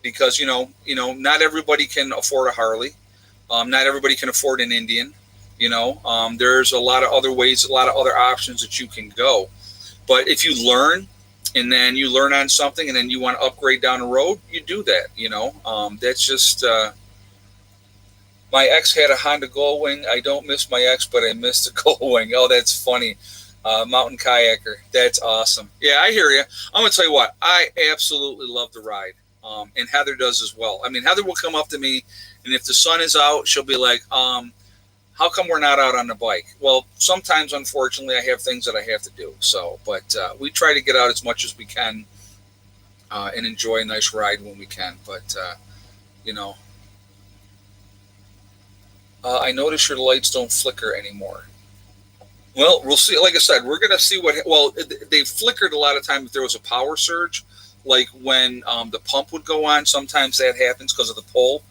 because not everybody can afford a Harley, not everybody can afford an Indian, there's a lot of other ways, a lot of other options that you can go, but if you learn, and then you learn on something, and then you want to upgrade down the road, you do that, that's just. My ex had a Honda Gullwing. I don't miss my ex, but I miss the Gullwing. Oh, that's funny. Mountain kayaker. That's awesome. Yeah, I hear you. I'm going to tell you what. I absolutely love to ride. And Heather does as well. I mean, Heather will come up to me, and if the sun is out, she'll be like, how come we're not out on the bike? Well, sometimes, unfortunately, I have things that I have to do. So, but we try to get out as much as we can and enjoy a nice ride when we can. But, I notice your lights don't flicker anymore. Well, we'll see. Like I said, we're going to see what. Well, they flickered a lot of time if there was a power surge, like when the pump would go on. Sometimes that happens because of the pull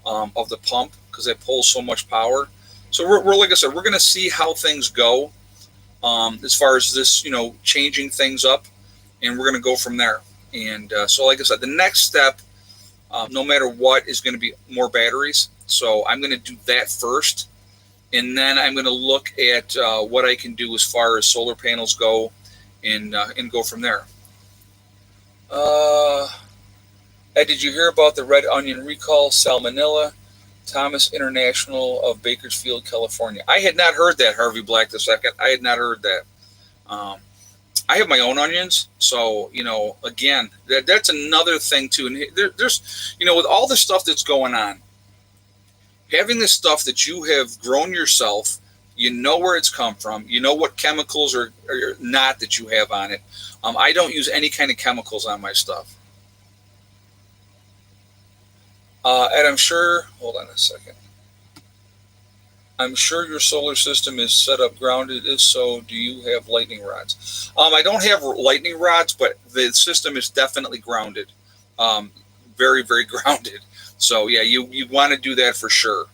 of the pump, because it pulls so much power. So we're like I said, we're going to see how things go as far as this, changing things up, and we're going to go from there. And so, like I said, the next step, no matter what, is going to be more batteries. So I'm going to do that first, and then I'm going to look at what I can do as far as solar panels go, and go from there. Ed, did you hear about the red onion recall, salmonella? Thomas International of Bakersfield, California. I had not heard that, Harvey Black II. I had not heard that. I have my own onions, so again, that's another thing too. And there's with all the stuff that's going on. Having this stuff that you have grown yourself, where it's come from, what chemicals or not that you have on it. I don't use any kind of chemicals on my stuff. And I'm sure, hold on a second. I'm sure your solar system is set up grounded. If so, do you have lightning rods? I don't have lightning rods, but the system is definitely grounded. Very, very grounded. So yeah, you want to do that for sure,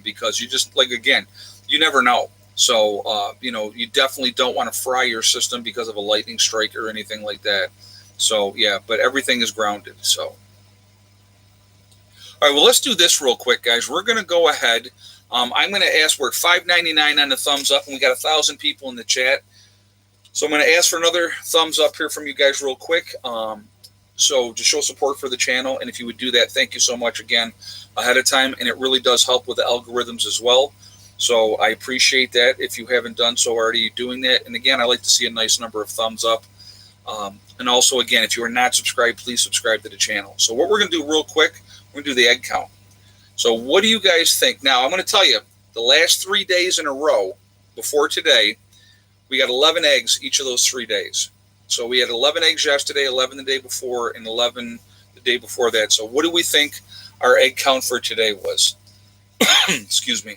because you just like, again, you never know. So you definitely don't want to fry your system because of a lightning strike or anything like that. So yeah, but everything is grounded. So all right, well, let's do this real quick, guys. We're going to go ahead. I'm going to ask. We're $5.99 on the thumbs up, and we got 1,000 people in the chat. So I'm going to ask for another thumbs up here from you guys real quick. So to show support for the channel, and if you would do that, thank you so much again ahead of time, and it really does help with the algorithms as well. So I appreciate that. If you haven't done so already, doing that. And again, I like to see a nice number of thumbs up. And also, again, if you are not subscribed, please subscribe to the channel. So what we're going to do real quick, we're going to do the egg count. So what do you guys think? Now, I'm going to tell you, the last 3 days in a row before today, we got 11 eggs each of those 3 days. So we had 11 eggs yesterday, 11 the day before, and 11 the day before that. So what do we think our egg count for today was? Excuse me.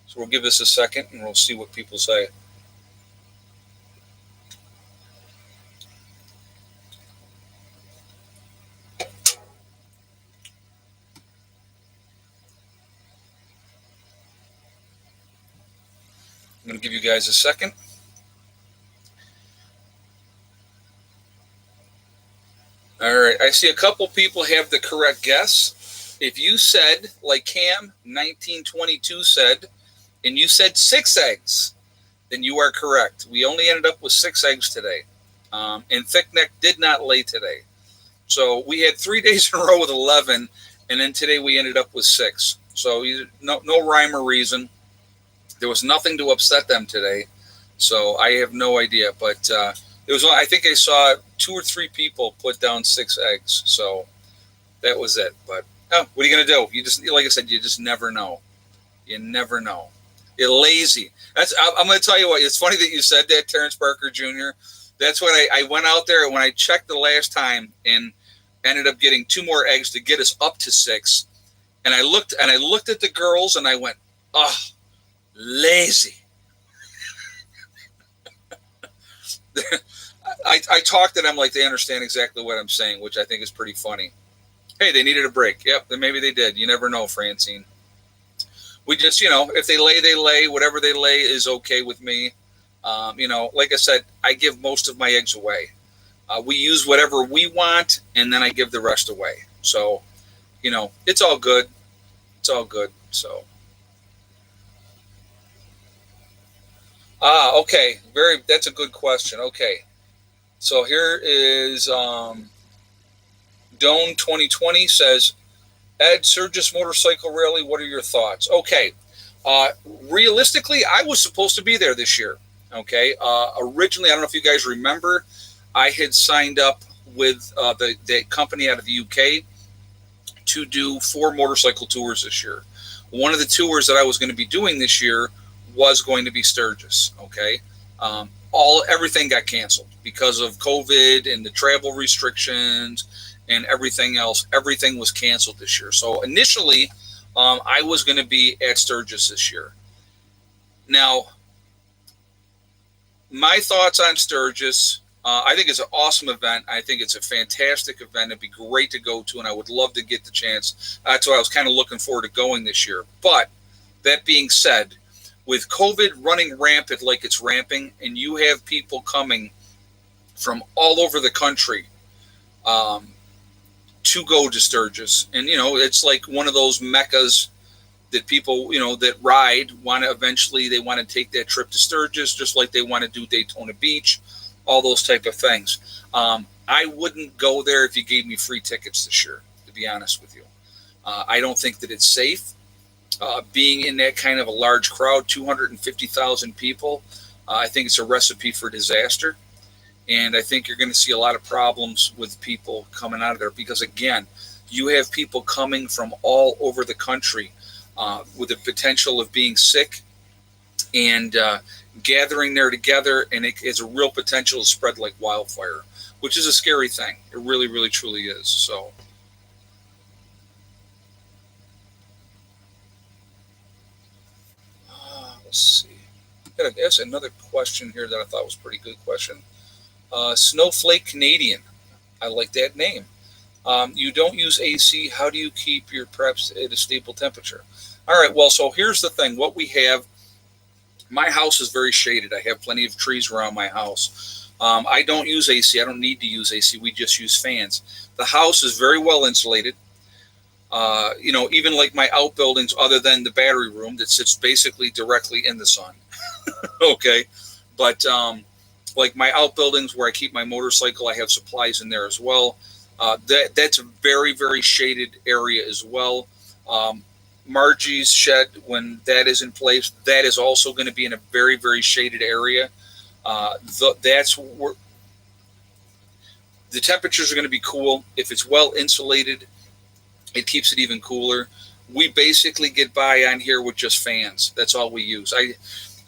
So we'll give this a second, and we'll see what people say. I'm going to give you guys a second. All right, I see a couple people have the correct guess. If you said, like Cam 1922 said, and you said 6 eggs, then you are correct. We only ended up with 6 eggs today. And Thickneck did not lay today. So we had 3 days in a row with 11, and then today we ended up with 6. So no rhyme or reason. There was nothing to upset them today. So I have no idea. But it was, I think I saw 2 or 3 people put down 6 eggs. So that was it. But what are you going to do? You just, like I said, you just never know. You never know. You're lazy. I'm going to tell you what. It's funny that you said that, Terrence Parker Jr. That's what I went out there when I checked the last time and ended up getting 2 more eggs to get us up to 6. And I looked at the girls and I went, oh, lazy. I talk to them like they understand exactly what I'm saying, which I think is pretty funny. Hey, they needed a break. Yep, then maybe they did. You never know, Francine. We just, if they lay, they lay. Whatever they lay is okay with me. Like I said, I give most of my eggs away. We use whatever we want, and then I give the rest away. So, it's all good. It's all good. So. Okay. That's a good question. Okay. So here is Doan 2020 says, Ed, Surges Motorcycle Rally, what are your thoughts? Okay. Realistically, I was supposed to be there this year. Okay. Originally, I don't know if you guys remember, I had signed up with the company out of the UK to do 4 motorcycle tours this year. One of the tours that I was going to be doing this year was going to be Sturgis. Okay. Everything got canceled because of COVID and the travel restrictions and everything else. Everything was canceled this year. So initially, I was going to be at Sturgis this year. Now, my thoughts on Sturgis, I think it's an awesome event. I think it's a fantastic event. It'd be great to go to, and I would love to get the chance. That's why I was kind of looking forward to going this year. But that being said, with COVID running rampant like it's ramping, and you have people coming from all over the country to go to Sturgis, and it's like one of those meccas that people that ride want to eventually, they want to take that trip to Sturgis, just like they want to do Daytona Beach, all those type of things. I wouldn't go there if you gave me free tickets this year, to be honest with you. I don't think that it's safe. Being in that kind of a large crowd, 250,000 people, I think it's a recipe for disaster. And I think you're going to see a lot of problems with people coming out of there because, again, you have people coming from all over the country with the potential of being sick and gathering there together. And it has a real potential to spread like wildfire, which is a scary thing. It really, really, truly is. So. Let's see. That's another question here that I thought was a pretty good question. Snowflake Canadian. I like that name. You don't use AC. How do you keep your preps at a stable temperature? All right. Well, so here's the thing. What we have, my house is very shaded. I have plenty of trees around my house. I don't use AC. I don't need to use AC. We just use fans. The house is very well insulated. Even like my outbuildings, other than the battery room that sits basically directly in the sun. Okay. But like my outbuildings where I keep my motorcycle, I have supplies in there as well. That's a very, very shaded area as well. Margie's shed, when that is in place, that is also going to be in a very, very shaded area. That's where the temperatures are going to be cool. If it's well insulated, it keeps it even cooler. We basically get by on here with just fans. That's all we use. I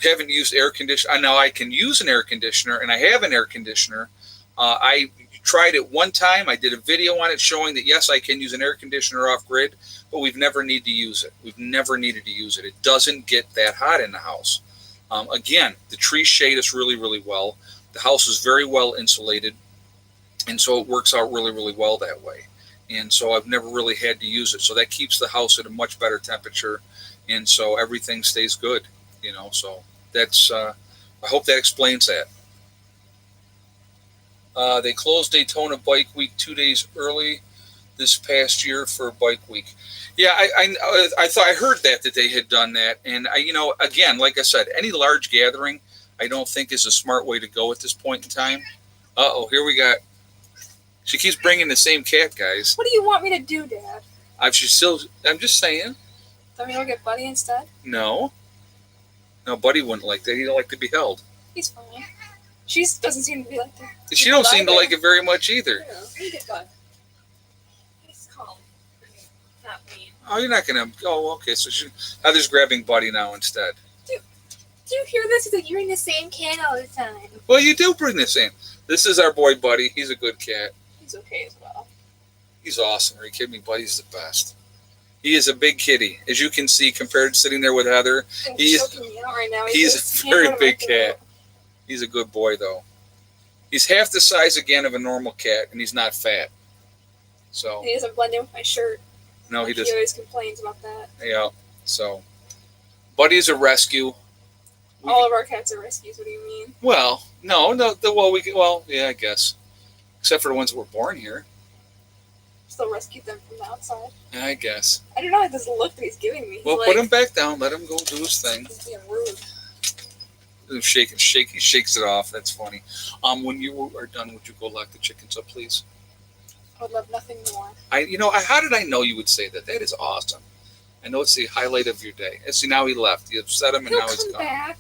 haven't used air conditioner. Now I can use an air conditioner, and I have an air conditioner. I tried it one time. I did a video on it showing that yes, I can use an air conditioner off grid, but we've never needed to use it. We've never needed to use it. It doesn't get that hot in the house. Again, the trees shade us really, really well. The house is very well insulated, and so it works out really, really well that way. And so I've never really had to use it. So that keeps the house at a much better temperature, and so everything stays good. So that's. I hope that explains that. They closed Daytona Bike Week 2 days early this past year for Bike Week. Yeah, I thought I heard that they had done that, and again, like I said, any large gathering, I don't think is a smart way to go at this point in time. Here we got. She keeps bringing the same cat, guys. What do you want me to do, Dad? I'm just saying. Don't we go get Buddy instead? No, Buddy wouldn't like that. He don't like to be held. He's fine. She doesn't seem to be like that. She don't seem to like it very much either. Yeah, you get Bud. He's calm. Not mean. Oh, you're not gonna. Oh, okay. So Heather's grabbing Buddy now instead. Do you hear this? It's like you bring the same cat all the time. Well, you do bring the same. This is our boy Buddy. He's a good cat. He's okay as well. He's awesome. Are you kidding me? Buddy's the best. He is a big kitty, as you can see, compared to sitting there with Heather. He's choking me out right now. He's a very big cat. He's a good boy, though. He's half the size again of a normal cat, and he's not fat. So and he doesn't blend in with my shirt. No, he doesn't. He always complains about that. Yeah. So Buddy's a rescue. All of our cats are rescues. What do you mean? Well, no. Yeah, I guess. Except for the ones that were born here. Still rescued them from the outside. Yeah, I guess. I don't know this look that he's giving me. Well, put him back down. Let him go do his thing. He's being rude. He shakes it off. That's funny. When you are done, would you go lock the chickens up, please? I would love nothing more. How did I know you would say that? That is awesome. I know it's the highlight of your day. And see, now he left. You upset him, and now he's gone. He'll come back.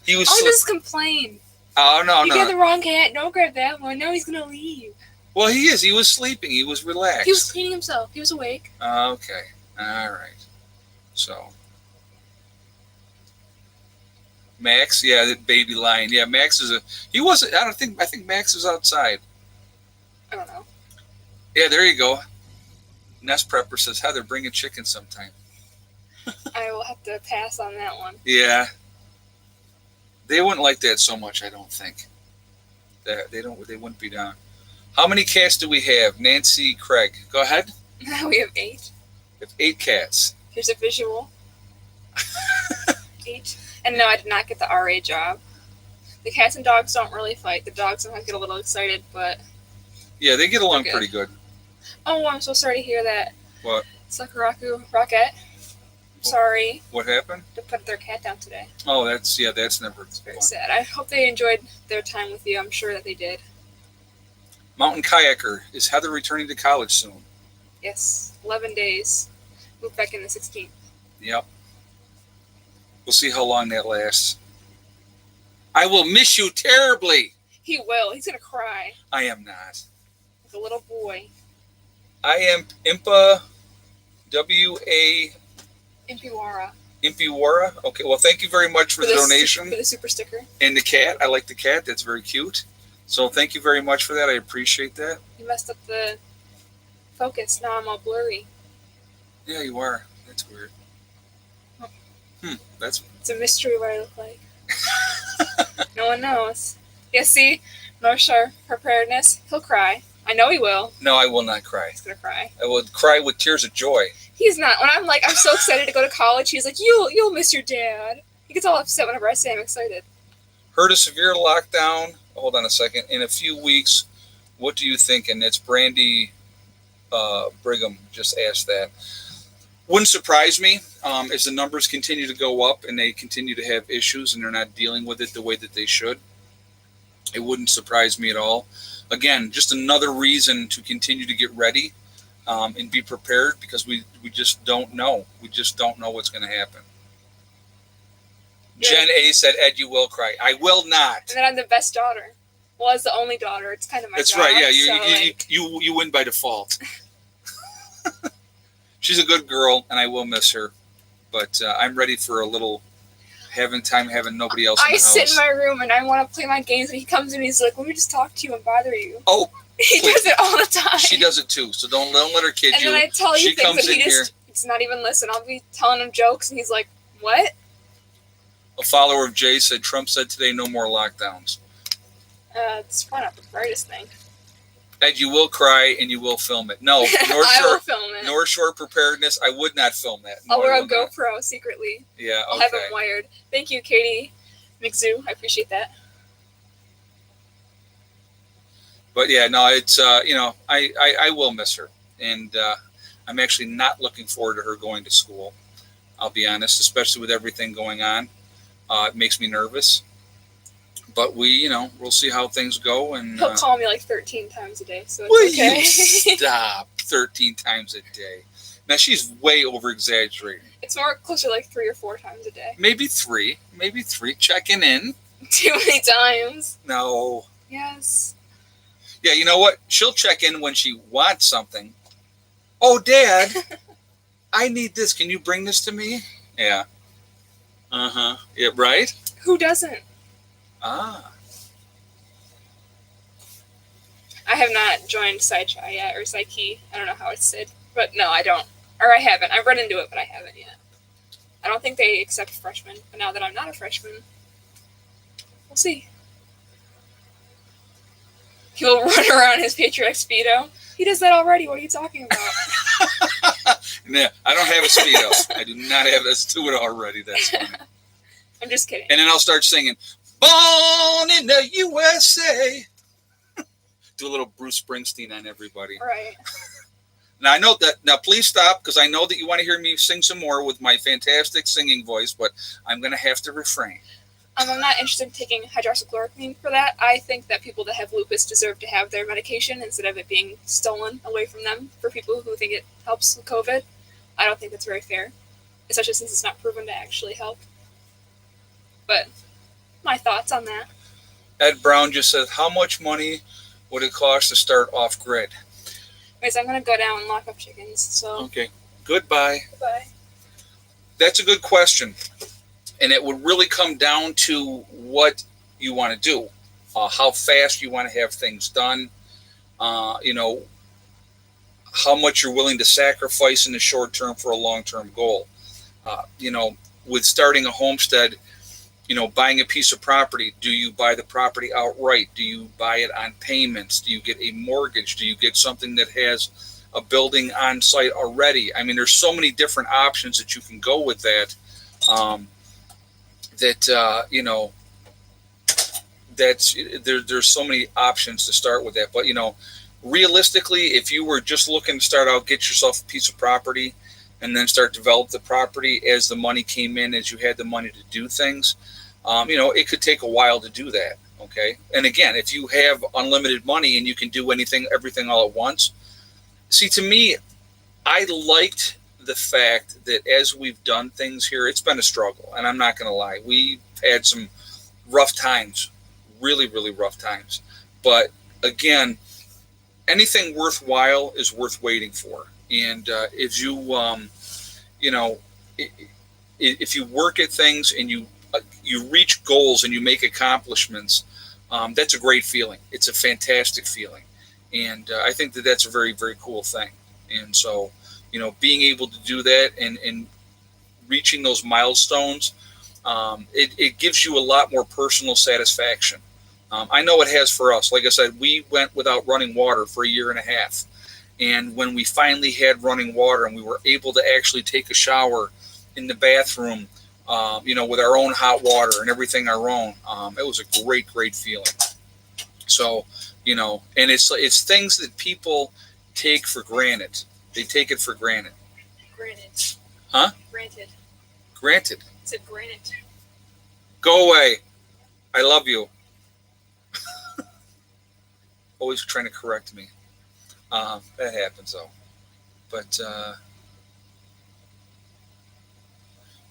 He was. I'll just complain. Oh no! You got the wrong cat. Don't grab that one. No, he's gonna leave. Well, he is. He was sleeping. He was relaxed. He was cleaning himself. He was awake. Okay. All right. So. Max, yeah, that baby lion. Yeah, Max is he wasn't, I think Max is outside. I don't know. Yeah, there you go. Nest Prepper says, Heather, bring a chicken sometime. I will have to pass on that one. Yeah. They wouldn't like that so much, I don't think. They wouldn't be down. How many cats do we have? Nancy Craig. Go ahead. We have 8. We have 8 cats. Here's a visual. 8. And no, I did not get the RA job. The cats and dogs don't really fight. The dogs sometimes get a little excited, but... Yeah, they get along pretty good. Oh, I'm so sorry to hear that. What? Sakuraku Rocket. Sorry. What happened? To put their cat down today. Oh, that's never very sad. I hope they enjoyed their time with you. I'm sure that they did. Mountain Kayaker. Is Heather returning to college soon? Yes. 11 days. Move back in the 16th. Yep. We'll see how long that lasts. I will miss you terribly. He will. He's going to cry. I am not. Like a little boy. I am Impa W.A. Impiwara. Impiwara? Okay, well, thank you very much for the donation. For the super sticker. And the cat. I like the cat. That's very cute. So thank you very much for that. I appreciate that. You messed up the focus. Now I'm all blurry. Yeah, you are. That's weird. It's a mystery what I look like. No one knows. Yeah, see? North Shore preparedness. He'll cry. I know he will. No, I will not cry. He's gonna cry. I will cry with tears of joy. He's not. When I'm like, I'm so excited to go to college, he's like, you'll miss your dad. He gets all upset whenever I say I'm excited. Heard a severe lockdown. Hold on a second. In a few weeks, what do you think? And it's Brandy Brigham just asked that. Wouldn't surprise me as the numbers continue to go up and they continue to have issues and they're not dealing with it the way that they should. It wouldn't surprise me at all. Again, just another reason to continue to get ready and be prepared, because we just don't know. We just don't know what's going to happen. Yeah. Jen A said, Ed, you will cry. I will not. And then I'm the best daughter. Well, as the only daughter, it's kind of my That's job. right, yeah. You win by default. She's a good girl, and I will miss her. But I'm ready for a little having nobody else in the house. I sit in my room, and I want to play my games, and he comes in and he's like, let me just talk to you and bother you. Oh, he does it all the time. She does it too, so don't let her kid you. And then I tell you things that he just not even listen. I'll be telling him jokes, and he's like, what? A follower of Jay said, Trump said today no more lockdowns. It's probably not the brightest thing. Ed, you will cry and you will film it. No, I will film it. North Shore preparedness. I would not film that. No, I'll wear a GoPro secretly. Yeah, okay. I'll have it wired. Thank you, Katie McZoo. I appreciate that. But yeah, no, it's I will miss her, and I'm actually not looking forward to her going to school. I'll be honest, especially with everything going on. It makes me nervous. But we'll see how things go. And he'll call me like 13 times a day, so it's okay. You stop 13 times a day. Now, she's way over-exaggerating. It's more closer to like 3 or 4 times a day. Maybe three. Checking in. Too many times. No. Yes. Yeah, you know what? She'll check in when she wants something. Oh, Dad, I need this. Can you bring this to me? Yeah. Uh-huh. Yeah, right? Who doesn't? Ah. I have not joined SciTri yet, or Psyche. I don't know how it's said. But no, I don't. Or I haven't. I've run into it, but I haven't yet. I don't think they accept freshmen. But now that I'm not a freshman, we'll see. He'll run around his Patriot Speedo. He does that already. What are you talking about? Yeah, I don't have a Speedo. I do not have this to it already. That's funny. I'm just kidding. And then I'll start singing, Born in the USA. Do a little Bruce Springsteen on everybody. All right. Now, I know that. Now, please stop, because I know that you want to hear me sing some more with my fantastic singing voice, but I'm going to have to refrain. I'm not interested in taking hydroxychloroquine for that. I think that people that have lupus deserve to have their medication instead of it being stolen away from them for people who think it helps with COVID. I don't think that's very fair, especially since it's not proven to actually help. But my thoughts on that. Ed Brown just said, how much money would it cost to start off-grid? Anyways, I'm going to go down and lock up chickens. So Okay. Goodbye. Goodbye. That's a good question. And it would really come down to what you want to do, how fast you want to have things done, how much you're willing to sacrifice in the short term for a long-term goal. With starting a homestead, buying a piece of property, do you buy the property outright? Do you buy it on payments? Do you get a mortgage? Do you get something that has a building on site already? I mean, there's so many different options that you can go with that. There's so many options to start with that. But, realistically, if you were just looking to start out, get yourself a piece of property and then start develop the property as the money came in, as you had the money to do things, it could take a while to do that. Okay. And again, if you have unlimited money and you can do everything all at once, see, to me, I liked the fact that as we've done things here, it's been a struggle, and I'm not going to lie. We've had some rough times, really, really rough times. But again, anything worthwhile is worth waiting for. And if you work at things and you reach goals and you make accomplishments, that's a great feeling. It's a fantastic feeling. And I think that that's a very, very cool thing. And so, being able to do that and reaching those milestones, it gives you a lot more personal satisfaction. I know it has for us. Like I said, we went without running water for a year and a half. And when we finally had running water and we were able to actually take a shower in the bathroom, with our own hot water and everything our own, it was a great, great feeling. So, and it's things that people take for granted. They take it for granted. Granted. Huh? Granted. Granted. I said granted. Go away. I love you. Always trying to correct me. That happens though. But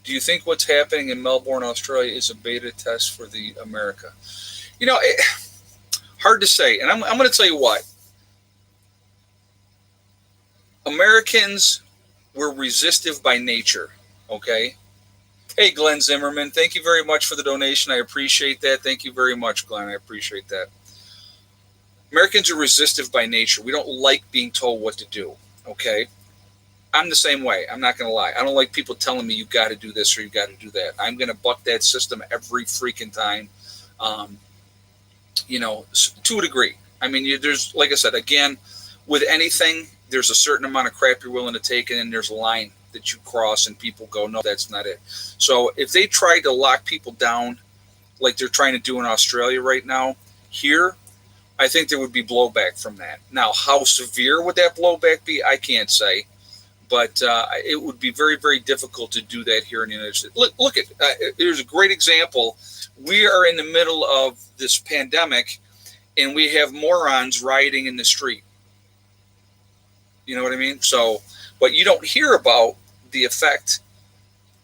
do you think what's happening in Melbourne, Australia, is a beta test for the America? Hard to say. And I'm going to tell you what. Americans were resistive by nature. Okay. Hey, Glenn Zimmerman, thank you very much for the donation. I appreciate that. Thank you very much, Glenn. I appreciate that. Americans are resistive by nature. We don't like being told what to do. Okay. I'm the same way. I'm not going to lie. I don't like people telling me you got to do this or you got to do that. I'm going to buck that system every freaking time, to a degree. I mean, there's, like I said, again, with anything, there's a certain amount of crap you're willing to take, and then there's a line that you cross, and people go, no, that's not it. So if they tried to lock people down like they're trying to do in Australia right now, here, I think there would be blowback from that. Now, how severe would that blowback be? I can't say. But it would be very, very difficult to do that here in the United States. Look at here's a great example. We are in the middle of this pandemic, and we have morons rioting in the street. You know what I mean? So, but you don't hear about the effect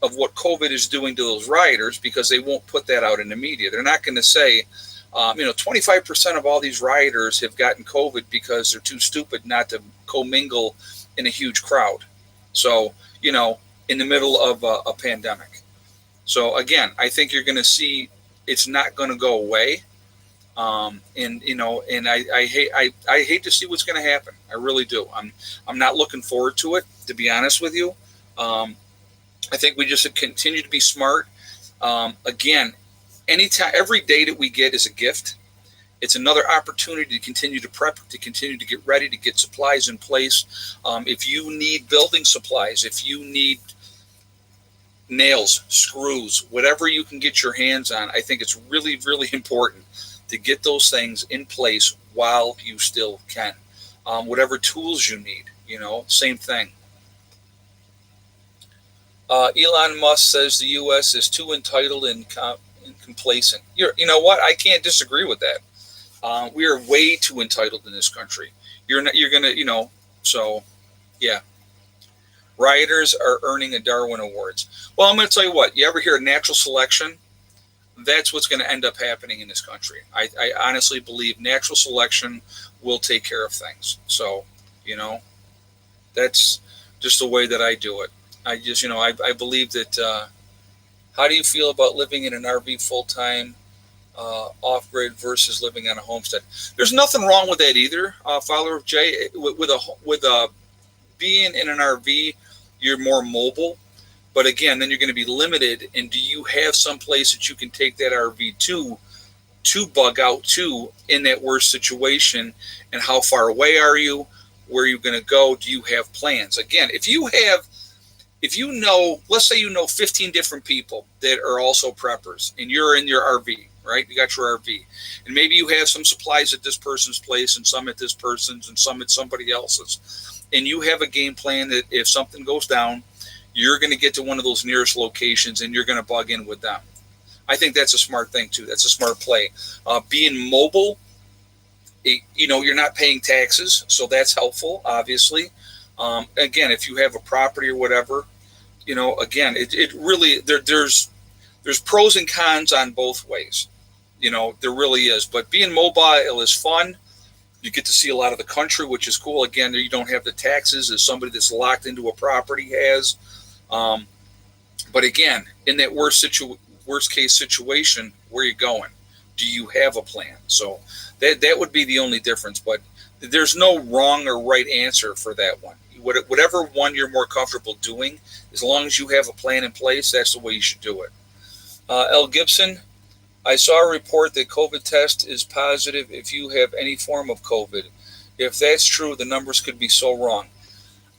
of what COVID is doing to those rioters because they won't put that out in the media. They're not going to say, 25% of all these rioters have gotten COVID because they're too stupid not to commingle in a huge crowd. So, in the middle of a pandemic. So again, I think you're going to see it's not going to go away. And I hate to see what's going to happen. I really do. I'm not looking forward to it, to be honest with you. I think we just continue to be smart. Again, anytime, every day that we get is a gift. It's another opportunity to continue to prep, to continue to get ready, to get supplies in place. If you need building supplies, if you need nails, screws, whatever you can get your hands on, I think it's really, really important to get those things in place while you still can. Whatever tools you need, same thing. Elon Musk says the U.S. is too entitled and complacent. You know what? I can't disagree with that. We are way too entitled in this country. You're gonna, so yeah. Rioters are earning a Darwin Awards. Well, I'm going to tell you what. You ever hear of natural selection? That's what's going to end up happening in this country. I honestly believe natural selection will take care of things. So, that's just the way that I do it. I just, I believe that. How do you feel about living in an RV full time? Off-grid versus living on a homestead. There's nothing wrong with that either. Follower of Jay, with being in an RV, you're more mobile, but again, then you're going to be limited. And do you have some place that you can take that RV to bug out to in that worst situation? And how far away are you? Where are you going to go? Do you have plans? Again, if you know, let's say 15 different people that are also preppers, and you're in your RV. Right? You got your RV, and maybe you have some supplies at this person's place and some at this person's and some at somebody else's. And you have a game plan that if something goes down, you're going to get to one of those nearest locations and you're going to bug in with them. I think that's a smart thing too. That's a smart play. Being mobile, you're not paying taxes, so that's helpful, obviously. Again, if you have a property or whatever, again, it really, there's pros and cons on both ways. There really is. But being mobile is fun. You get to see a lot of the country, which is cool. Again, you don't have the taxes as somebody that's locked into a property has. But again, in that worst case situation, where are you going? Do you have a plan? So that would be the only difference. But there's no wrong or right answer for that one. Whatever one you're more comfortable doing, as long as you have a plan in place, that's the way you should do it. L. Gibson, I saw a report that COVID test is positive if you have any form of COVID. If that's true, the numbers could be so wrong.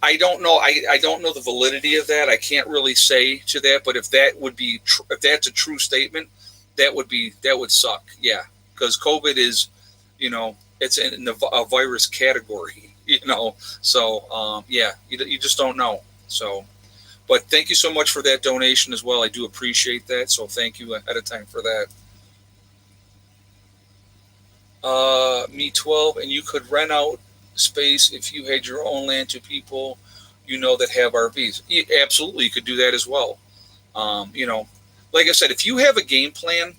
I don't know. I don't know the validity of that. I can't really say to that. But if that would be, if that's a true statement, that would suck. Yeah, because COVID is, it's in a virus category. So yeah, you just don't know. So, but thank you so much for that donation as well. I do appreciate that. So thank you ahead of time for that. Me 12, and you could rent out space if you had your own land to people that have RVs. Absolutely, you could do that as well. Um, you know, like I said, if you have a game plan,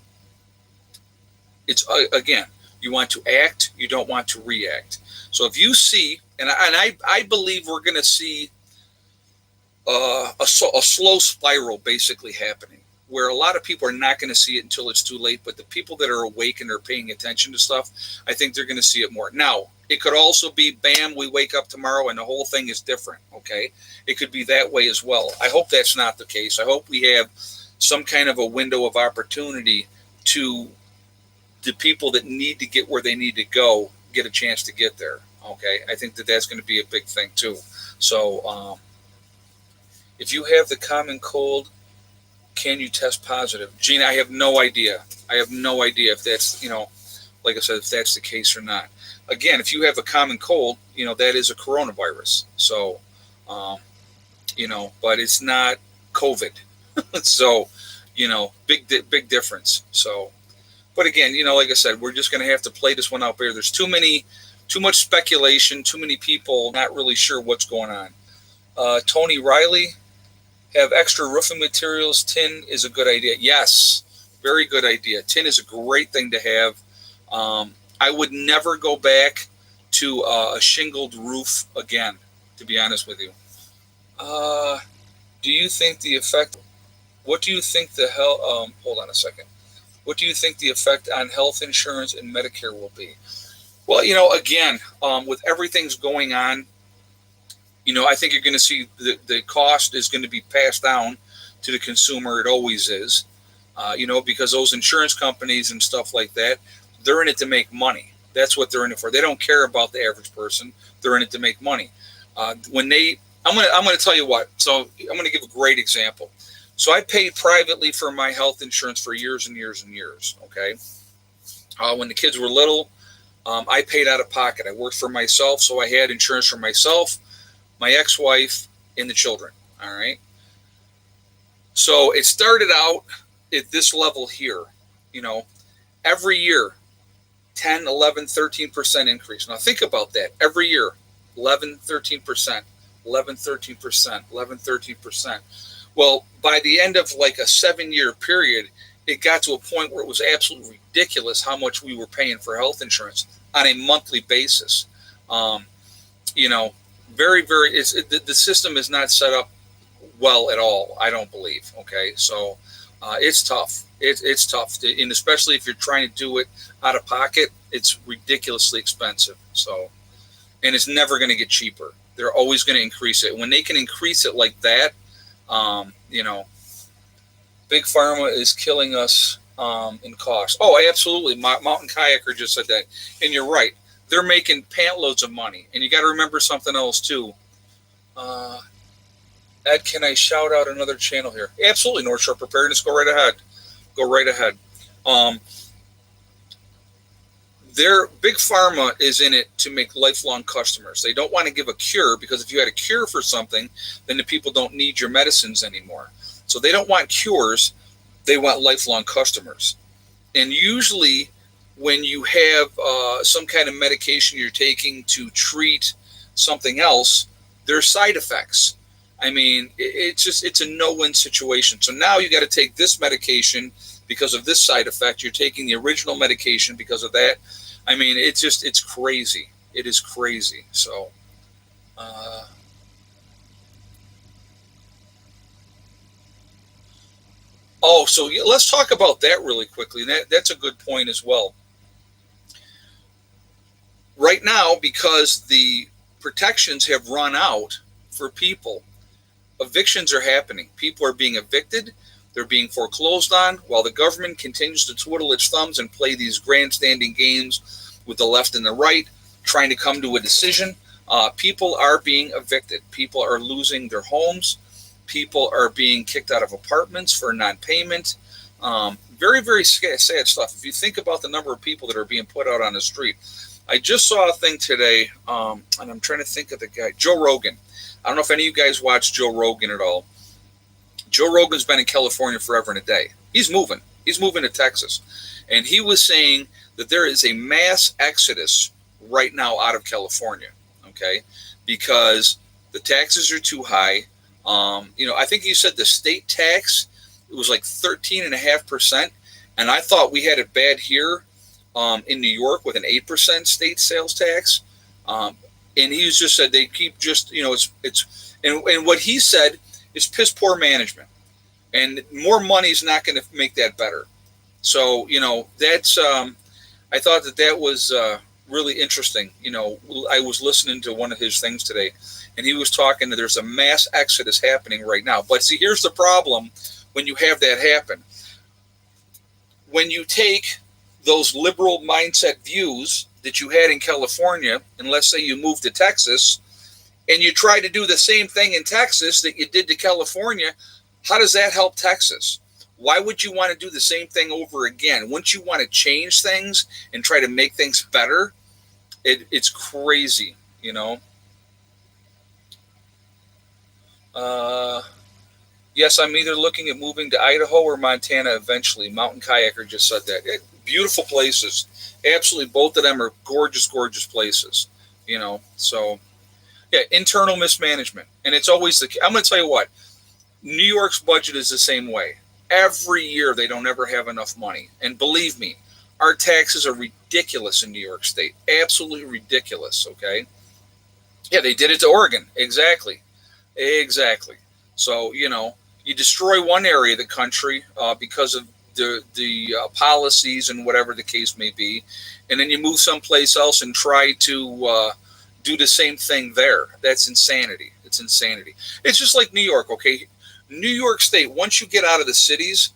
it's again, you want to act, you don't want to react. So if you see, and I believe we're going to see a slow spiral basically happening, where a lot of people are not going to see it until it's too late. But the people that are awake and are paying attention to stuff, I think they're going to see it more. Now, it could also be, bam, we wake up tomorrow and the whole thing is different. Okay, it could be that way as well. I hope that's not the case. I hope we have some kind of a window of opportunity to the people that need to get where they need to go get a chance to get there. Okay, I think that that's going to be a big thing too. So if you have the common cold, can you test positive? Gina, I have no idea. I have no idea if that's, like I said, if that's the case or not. Again, if you have a common cold, that is a coronavirus. So, but it's not COVID. So, big difference. So, but again, like I said, we're just going to have to play this one out there. There's too much speculation, too many people not really sure what's going on. Tony Riley, have extra roofing materials. Tin is a good idea. Yes, very good idea. Tin is a great thing to have. I would never go back to a shingled roof again, to be honest with you. Do you think the effect? What do you think the hell? Hold on a second. What do you think the effect on health insurance and Medicare will be? Well, again, with everything's going on, I think you're going to see the cost is going to be passed down to the consumer. It always is, because those insurance companies and stuff like that, they're in it to make money. That's what they're in it for. They don't care about the average person. They're in it to make money. I'm going to tell you what. So I'm going to give a great example. So I paid privately for my health insurance for years and years and years. Okay. When the kids were little, I paid out of pocket. I worked for myself, so I had insurance for myself, my ex-wife, and the children. All right. So it started out at this level here, every year, 10, 11, 13% increase. Now think about that. Every year, 11, 13%, 11, 13%, 11, 13%. Well, by the end of like a 7-year period, it got to a point where it was absolutely ridiculous how much we were paying for health insurance on a monthly basis. Very, very, the system is not set up well at all, I don't believe. Okay, so it's tough. It's tough, and especially if you're trying to do it out of pocket, it's ridiculously expensive. So, and it's never going to get cheaper. They're always going to increase it. When they can increase it like that, big pharma is killing us in cost. Oh, absolutely. Mountain Kayaker just said that, and you're right. They're making pant loads of money, and you got to remember something else too. Ed, can I shout out another channel here? Absolutely, North Shore Preparedness. Go right ahead. Go right ahead. Their big pharma is in it to make lifelong customers. They don't want to give a cure, because if you had a cure for something, then the people don't need your medicines anymore. So they don't want cures. They want lifelong customers. And usually when you have some kind of medication you're taking to treat something else, there's side effects. I mean, it's a no-win situation. So now you got to take this medication because of this side effect. You're taking the original medication because of that. I mean, it's crazy. It is crazy. So, so let's talk about that really quickly. That's a good point as well. Right now, because the protections have run out for people, evictions are happening. People are being evicted. They're being foreclosed on while the government continues to twiddle its thumbs and play these grandstanding games with the left and the right, trying to come to a decision. People are being evicted. People are losing their homes. People are being kicked out of apartments for non-payment. Very, very sad stuff. If you think about the number of people that are being put out on the street. I just saw a thing today, and I'm trying to think of the guy, Joe Rogan. I don't know if any of you guys watch Joe Rogan at all. Joe Rogan's been in California forever and a day. He's moving. He's moving to Texas. And he was saying that there is a mass exodus right now out of California, okay, because the taxes are too high. I think he said the state tax, it was like 13.5%. And I thought we had it bad here in New York with an 8% state sales tax. And he just said they keep just, and what he said is piss poor management. And more money is not going to make that better. So, that's, I thought that was really interesting. I was listening to one of his things today, and he was talking that there's a mass exodus happening right now. But see, here's the problem when you have that happen. When you take those liberal mindset views that you had in California, and let's say you move to Texas, and you try to do the same thing in Texas that you did to California, how does that help Texas? Why would you want to do the same thing over again? Wouldn't you want to change things and try to make things better? It's crazy, Yes, I'm either looking at moving to Idaho or Montana eventually. Mountain Kayaker just said that. Beautiful places. Absolutely, both of them are gorgeous, gorgeous places, So, yeah, internal mismanagement. And it's always I'm going to tell you what, New York's budget is the same way. Every year they don't ever have enough money. And believe me, our taxes are ridiculous in New York State. Absolutely ridiculous, okay? Yeah, they did it to Oregon. Exactly. So, you destroy one area of the country because of the policies and whatever the case may be, and then you move someplace else and try to do the same thing there. That's insanity. It's insanity. It's just like New York, okay? New York State, once you get out of the cities,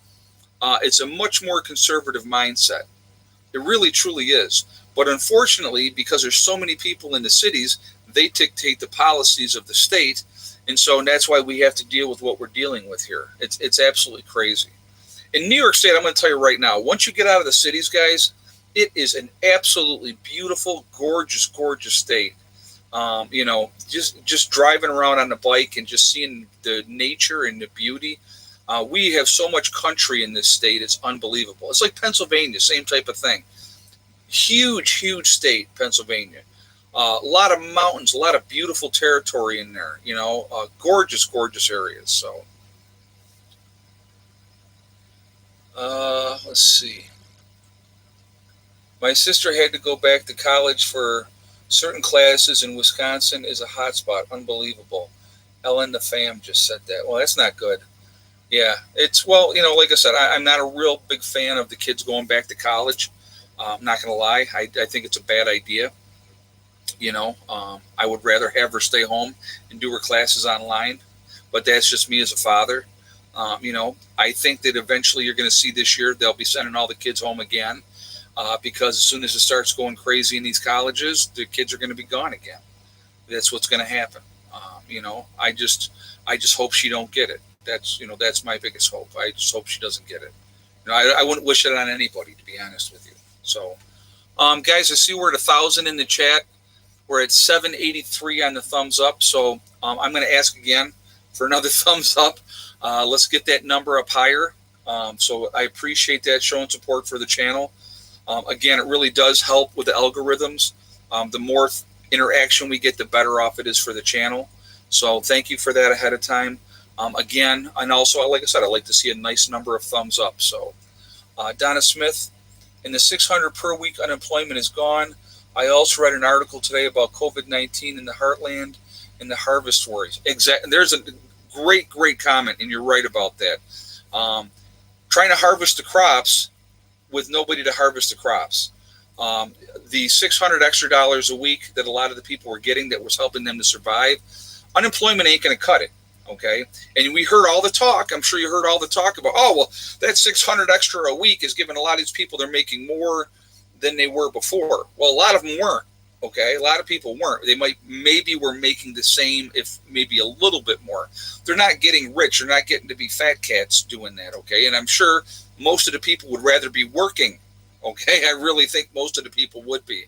it's a much more conservative mindset. It really, truly is. But unfortunately, because there's so many people in the cities, they dictate the policies of the state. And so that's why we have to deal with what we're dealing with here. It's absolutely crazy. In New York State, I'm going to tell you right now, once you get out of the cities, guys, it is an absolutely beautiful, gorgeous, gorgeous state. Just driving around on the bike and just seeing the nature and the beauty. We have so much country in this state. It's unbelievable. It's like Pennsylvania, same type of thing. Huge, huge state, Pennsylvania. A lot of mountains, a lot of beautiful territory in there, gorgeous, gorgeous areas. So, let's see. My sister had to go back to college for certain classes in Wisconsin is a hotspot. Unbelievable. Ellen the fam just said that. Well, that's not good. Yeah, like I said, I'm not a real big fan of the kids going back to college. I'm not going to lie. I think it's a bad idea. I would rather have her stay home and do her classes online, but that's just me as a father. I think that eventually you're going to see this year they'll be sending all the kids home again because as soon as it starts going crazy in these colleges, the kids are going to be gone again. That's what's going to happen. I just hope she don't get it. That's my biggest hope. I just hope she doesn't get it. I wouldn't wish it on anybody, to be honest with you. So, guys, I see we're at 1,000 in the chat. We're at 783 on the thumbs up. So I'm going to ask again for another thumbs up. Let's get that number up higher. So I appreciate that, showing support for the channel. Again, it really does help with the algorithms. The more interaction we get, the better off it is for the channel. So thank you for that ahead of time. Again, and also, like I said, I'd like to see a nice number of thumbs up. So Donna Smith, and the 600 per week unemployment is gone. I also read an article today about COVID-19 in the heartland and the harvest worries. Exactly. There's a great, great comment, and you're right about that. Trying to harvest the crops with nobody to harvest the crops. The $600 extra a week that a lot of the people were getting that was helping them to survive, unemployment ain't going to cut it. Okay, and we heard all the talk. I'm sure you heard all the talk about, oh well, that 600 extra a week is giving a lot of these people, they're making more than they were before. Well, a lot of them weren't. Okay, a lot of people weren't. They maybe were making the same, if maybe a little bit more. They're not getting rich. They're not getting to be fat cats doing that. Okay, and I'm sure most of the people would rather be working. Okay, I really think most of the people would be.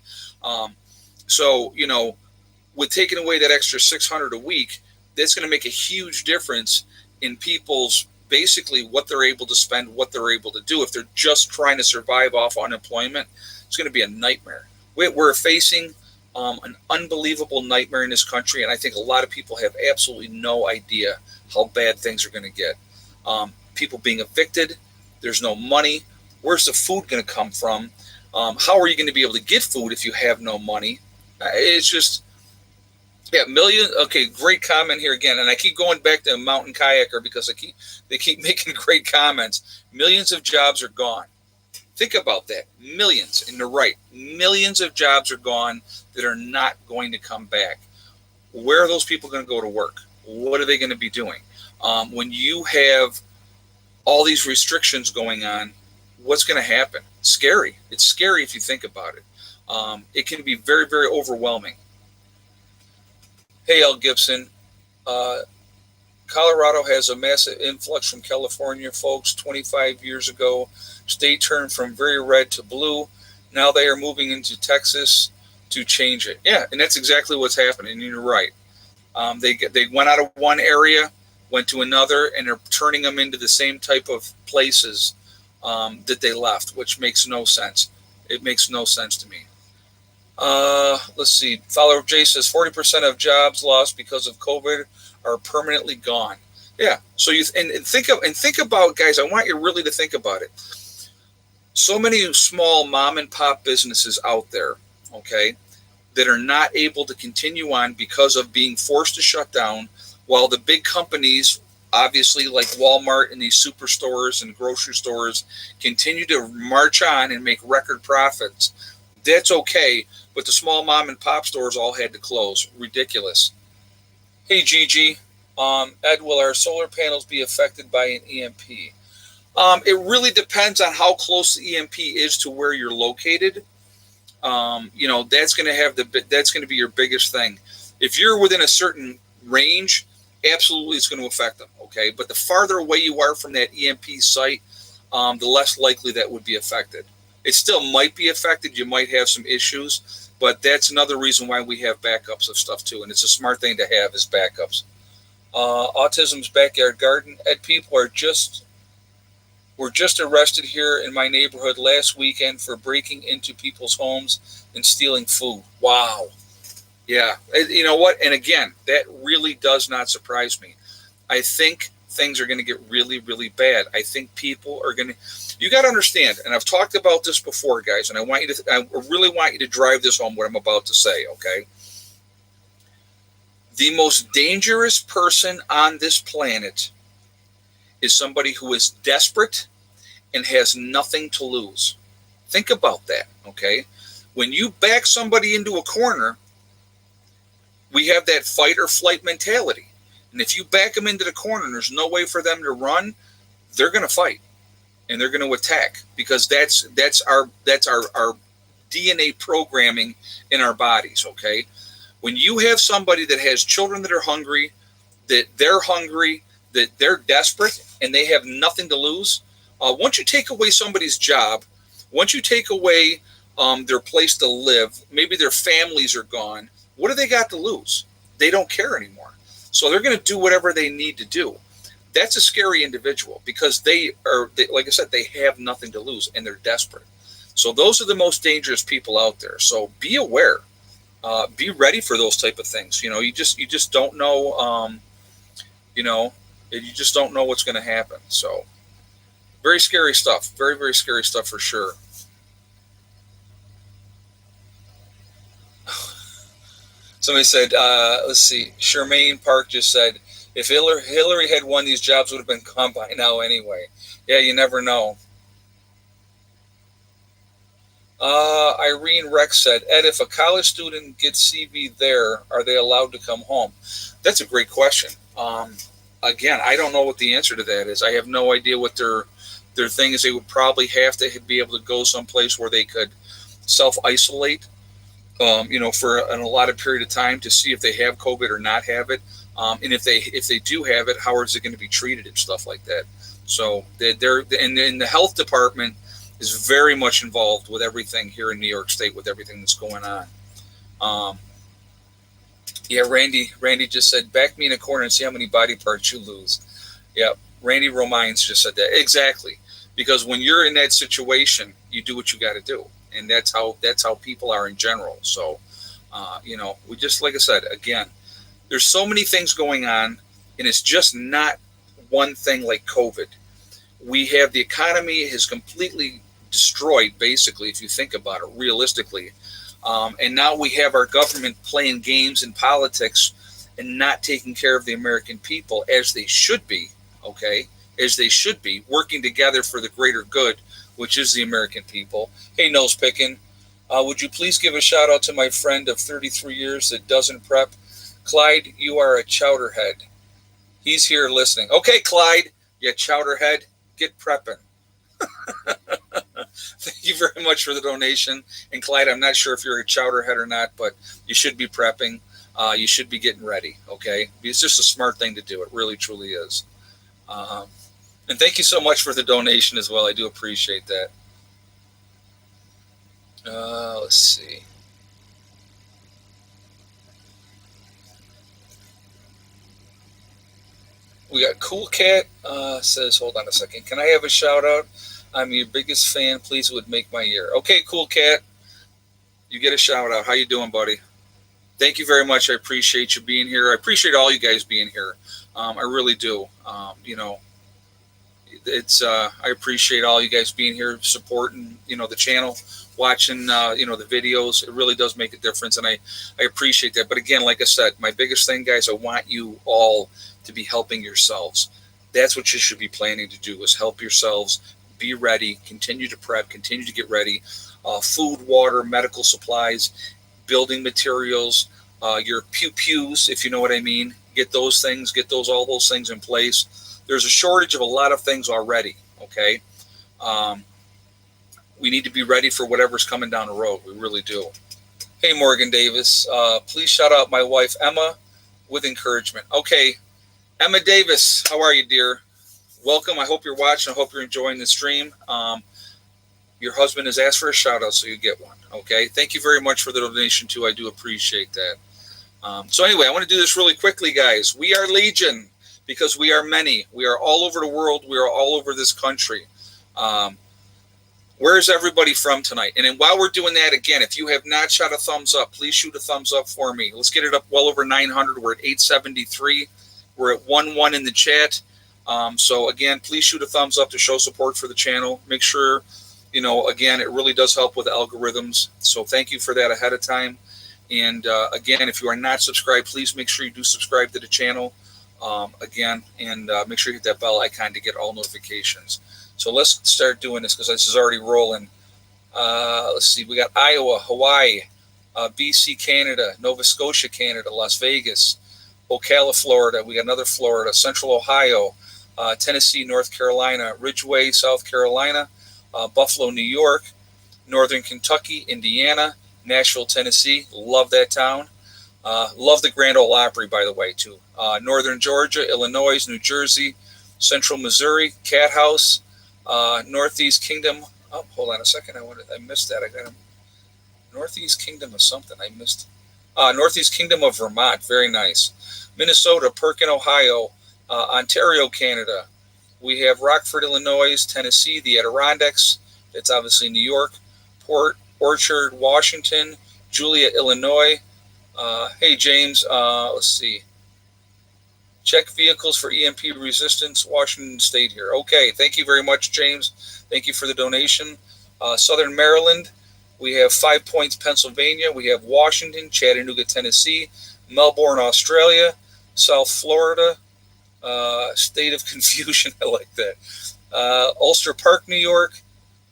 So with taking away that extra 600 a week, that's going to make a huge difference in people's basically what they're able to spend, what they're able to do. If they're just trying to survive off unemployment, it's going to be a nightmare. We're facing an unbelievable nightmare in this country, and I think a lot of people have absolutely no idea how bad things are going to get. People being evicted, there's no money. Where's the food going to come from? How are you going to be able to get food if you have no money? It's just, million. Okay, great comment here again, and I keep going back to mountain kayaker because they keep making great comments. Millions of jobs are gone. Think about that. Millions, and they're right. Millions of jobs are gone that are not going to come back. Where are those people going to go to work? What are they going to be doing? When you have all these restrictions going on, what's going to happen? It's scary. It's scary if you think about it. It can be very, very overwhelming. Hey, L. Gibson. Colorado has a massive influx from California folks 25 years ago. State turned from very red to blue. Now they are moving into Texas to change it. Yeah, and that's exactly what's happening. And you're right. They went out of one area, went to another, and they're turning them into the same type of places that they left, which makes no sense. It makes no sense to me. Let's see. Follower Jay says 40% of jobs lost because of COVID are permanently gone. Yeah. So think about, guys. I want you really to think about it. So many small mom and pop businesses out there, okay, that are not able to continue on because of being forced to shut down, while the big companies, obviously like Walmart and these superstores and grocery stores, continue to march on and make record profits. That's okay, but the small mom and pop stores all had to close. Ridiculous. Hey, Gigi. Ed, will our solar panels be affected by an EMP? It really depends on how close the EMP is to where you're located. That's going to be your biggest thing. If you're within a certain range, absolutely it's going to affect them. Okay, but the farther away you are from that EMP site, the less likely that would be affected. It still might be affected. You might have some issues, but that's another reason why we have backups of stuff too. And it's a smart thing to have is backups. Autism's backyard garden. Ed, people were just arrested here in my neighborhood last weekend for breaking into people's homes and stealing food. Wow. Yeah. You know what? And again, that really does not surprise me. I think things are going to get really, really bad. I think people are going to, you got to understand, and I've talked about this before, guys, and I really want you to drive this home, what I'm about to say, okay? The most dangerous person on this planet is somebody who is desperate and has nothing to lose. Think about that, okay? When you back somebody into a corner, we have that fight or flight mentality. And if you back them into the corner and there's no way for them to run, they're going to fight and they're going to attack, because that's our DNA programming in our bodies, okay? When you have somebody that has children that are hungry, that they're desperate, and they have nothing to lose, once you take away somebody's job, once you take away their place to live, maybe their families are gone, what do they got to lose? They don't care anymore. So they're going to do whatever they need to do. That's a scary individual, because they like I said, they have nothing to lose and they're desperate. So those are the most dangerous people out there. So be aware, be ready for those type of things. You just don't know. You just don't know what's going to happen. So very scary stuff. Very, very scary stuff for sure. Somebody said, let's see, Charmaine Park just said, if Hillary had won, these jobs would have been gone by now anyway. Yeah, you never know. Irene Rex said, Ed, if a college student gets CV there, are they allowed to come home? That's a great question. Again, I don't know what the answer to that is. I have no idea what their thing is. They would probably have to be able to go someplace where they could self isolate, for a lot of period of time to see if they have COVID or not have it, and if they do have it, how is it going to be treated and stuff like that. So they're and the health department is very much involved with everything here in New York State with everything that's going on. Um, yeah, Randy just said, back me in a corner and see how many body parts you lose. Yeah, Randy Romines just said that exactly, because when you're in that situation, you do what you got to do, and that's how people are in general. So, we just, like I said again, there's so many things going on, and it's just not one thing like COVID. We have the economy has completely destroyed, basically, if you think about it realistically. And now we have our government playing games in politics and not taking care of the American people as they should be, okay? As they should be, working together for the greater good, which is the American people. Hey, nose picking, would you please give a shout out to my friend of 33 years that doesn't prep? Clyde, you are a chowderhead. He's here listening. Okay, Clyde, you chowderhead, get prepping. Thank you very much for the donation. And Clyde, I'm not sure if you're a chowderhead or not, but you should be prepping. You should be getting ready, okay? It's just a smart thing to do. It really, truly is. And thank you so much for the donation as well. I do appreciate that. Let's see. We got Cool Cat says, hold on a second. Can I have a shout out? I'm your biggest fan. Please, would make my year. Okay, Cool Cat. You get a shout out. How you doing, buddy? Thank you very much. I appreciate you being here. I appreciate all you guys being here. I really do. I appreciate all you guys being here, supporting, the channel, watching, the videos. It really does make a difference, and I appreciate that. But again, like I said, my biggest thing, guys, I want you all to be helping yourselves. That's what you should be planning to do, is help yourselves. Be ready, continue to prep, continue to get ready. Food, water, medical supplies, building materials, your pews, if you know what I mean. Get those things, all those things in place. There's a shortage of a lot of things already, okay? We need to be ready for whatever's coming down the road. We really do. Hey, Morgan Davis, please shout out my wife, Emma, with encouragement. Okay, Emma Davis, how are you, dear? Welcome. I hope you're watching. I hope you're enjoying the stream. Your husband has asked for a shout out, so you get one. Okay. Thank you very much for the donation too. I do appreciate that. So anyway, I want to do this really quickly, guys. We are Legion because we are many. We are all over the world. We are all over this country. Where is everybody from tonight? And then while we're doing that, again, if you have not shot a thumbs up, please shoot a thumbs up for me. Let's get it up well over 900. We're at 873. We're at 1-1 in the chat. So again, please shoot a thumbs up to show support for the channel. Make sure, again, it really does help with algorithms. So thank you for that ahead of time. And again, if you are not subscribed, please make sure you do subscribe to the channel again, and make sure you hit that bell icon to get all notifications. So let's start doing this because this is already rolling. Let's see. We got Iowa, Hawaii, BC, Canada, Nova Scotia, Canada, Las Vegas, Ocala, Florida. We got another Florida, Central Ohio, Tennessee, North Carolina, Ridgeway, South Carolina, Buffalo, New York, Northern Kentucky, Indiana, Nashville, Tennessee. Love that town. Love the Grand Ole Opry, by the way, too. Northern Georgia, Illinois, New Jersey, Central Missouri, Cat House, Northeast Kingdom. Oh, hold on a second. I missed that. I got a Northeast Kingdom of something. I missed. Northeast Kingdom of Vermont. Very nice. Minnesota, Perkin, Ohio, Ontario, Canada. We have Rockford, Illinois, Tennessee, the Adirondacks. That's obviously New York. Port Orchard, Washington, Julia, Illinois. Hey, James, let's see. Check vehicles for EMP resistance, Washington State here. Okay, thank you very much, James. Thank you for the donation. Southern Maryland, we have 5 Points, Pennsylvania. We have Washington, Chattanooga, Tennessee, Melbourne, Australia, South Florida, State of Confusion. I like that. Ulster Park, New York,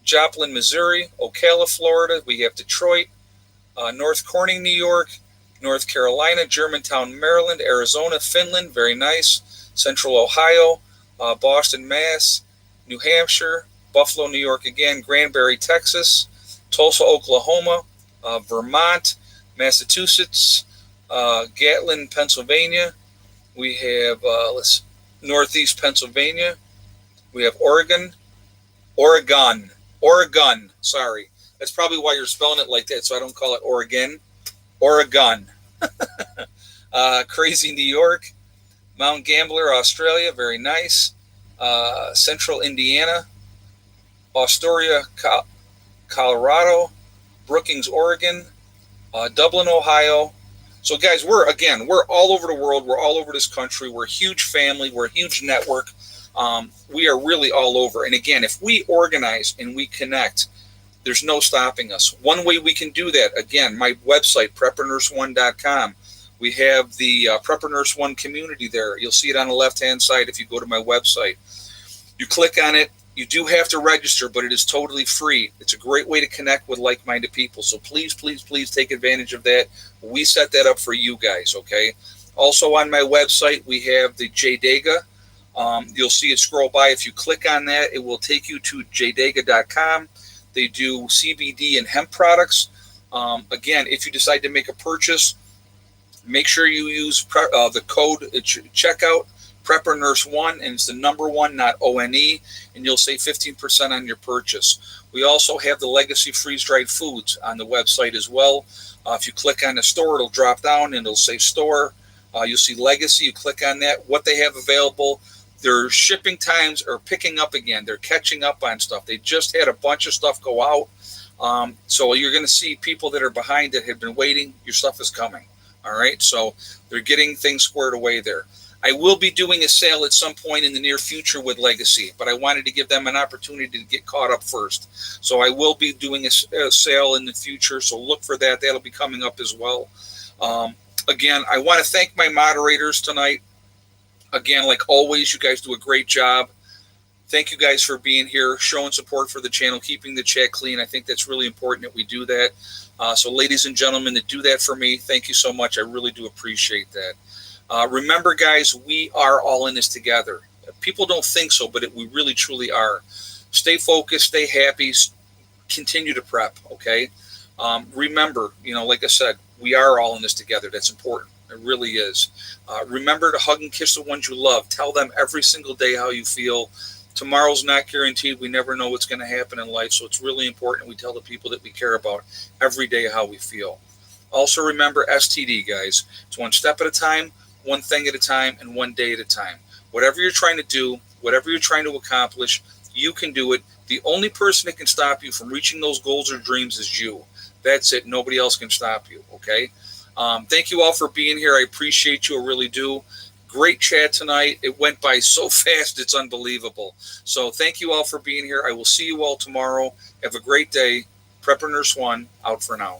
Joplin, Missouri, Ocala, Florida. We have Detroit, North Corning, New York, North Carolina, Germantown, Maryland, Arizona, Finland. Very nice. Central Ohio, Boston, Mass, New Hampshire, Buffalo, New York again, Granbury, Texas, Tulsa, Oklahoma, Vermont, Massachusetts, Gatlin, Pennsylvania. We have Northeast Pennsylvania. We have Oregon. Sorry, that's probably why you're spelling it like that. So I don't call it Oregon. Oregon. Crazy New York. Mount Gambler, Australia. Very nice. Central Indiana. Astoria, Colorado. Brookings, Oregon. Dublin, Ohio. So guys, we're all over the world. We're all over this country. We're a huge family. We're a huge network. We are really all over. And again, if we organize and we connect, there's no stopping us. One way we can do that, again, my website, preparedness1.com. We have the Prepper Nurse One community there. You'll see it on the left-hand side if you go to my website. You click on it. You do have to register, but it is totally free. It's a great way to connect with like-minded people. So please, please, please take advantage of that. We set that up for you guys, okay? Also on my website, we have the JDAGA. You'll see it scroll by. If you click on that, it will take you to jdaga.com. They do CBD and hemp products. Again, if you decide to make a purchase, make sure you use the code at checkout, Prepper Nurse One, and it's the number one, not ONE, and you'll save 15% on your purchase. We also have the Legacy freeze-dried foods on the website as well. If you click on the store, it'll drop down and it'll say store. You'll see Legacy. You click on that, what they have available. Their shipping times are picking up again. They're catching up on stuff. They just had a bunch of stuff go out. So you're going to see people that are behind that have been waiting. Your stuff is coming. All right. So they're getting things squared away there. I will be doing a sale at some point in the near future with Legacy, but I wanted to give them an opportunity to get caught up first. So I will be doing a sale in the future. So look for that. That'll be coming up as well. Again, I want to thank my moderators tonight. Again, like always, you guys do a great job. Thank you guys for being here, showing support for the channel, keeping the chat clean. I think that's really important that we do that. So ladies and gentlemen that do that for me, thank you so much. I really do appreciate that. Remember, guys, we are all in this together. People don't think so, but we really, truly are. Stay focused, stay happy, continue to prep, okay? Remember, like I said, we are all in this together. That's important. It really is. Remember to hug and kiss the ones you love. Tell them every single day how you feel. Tomorrow's not guaranteed. We never know what's going to happen in life, so it's really important we tell the people that we care about every day how we feel. Also remember STD, guys. It's one step at a time, one thing at a time, and one day at a time. Whatever you're trying to do, whatever you're trying to accomplish, you can do it. The only person that can stop you from reaching those goals or dreams is you. That's it. Nobody else can stop you, okay? Thank you all for being here. I appreciate you. I really do. Great chat tonight. It went by so fast, it's unbelievable. So thank you all for being here. I will see you all tomorrow. Have a great day. Prepper Nurse One, out for now.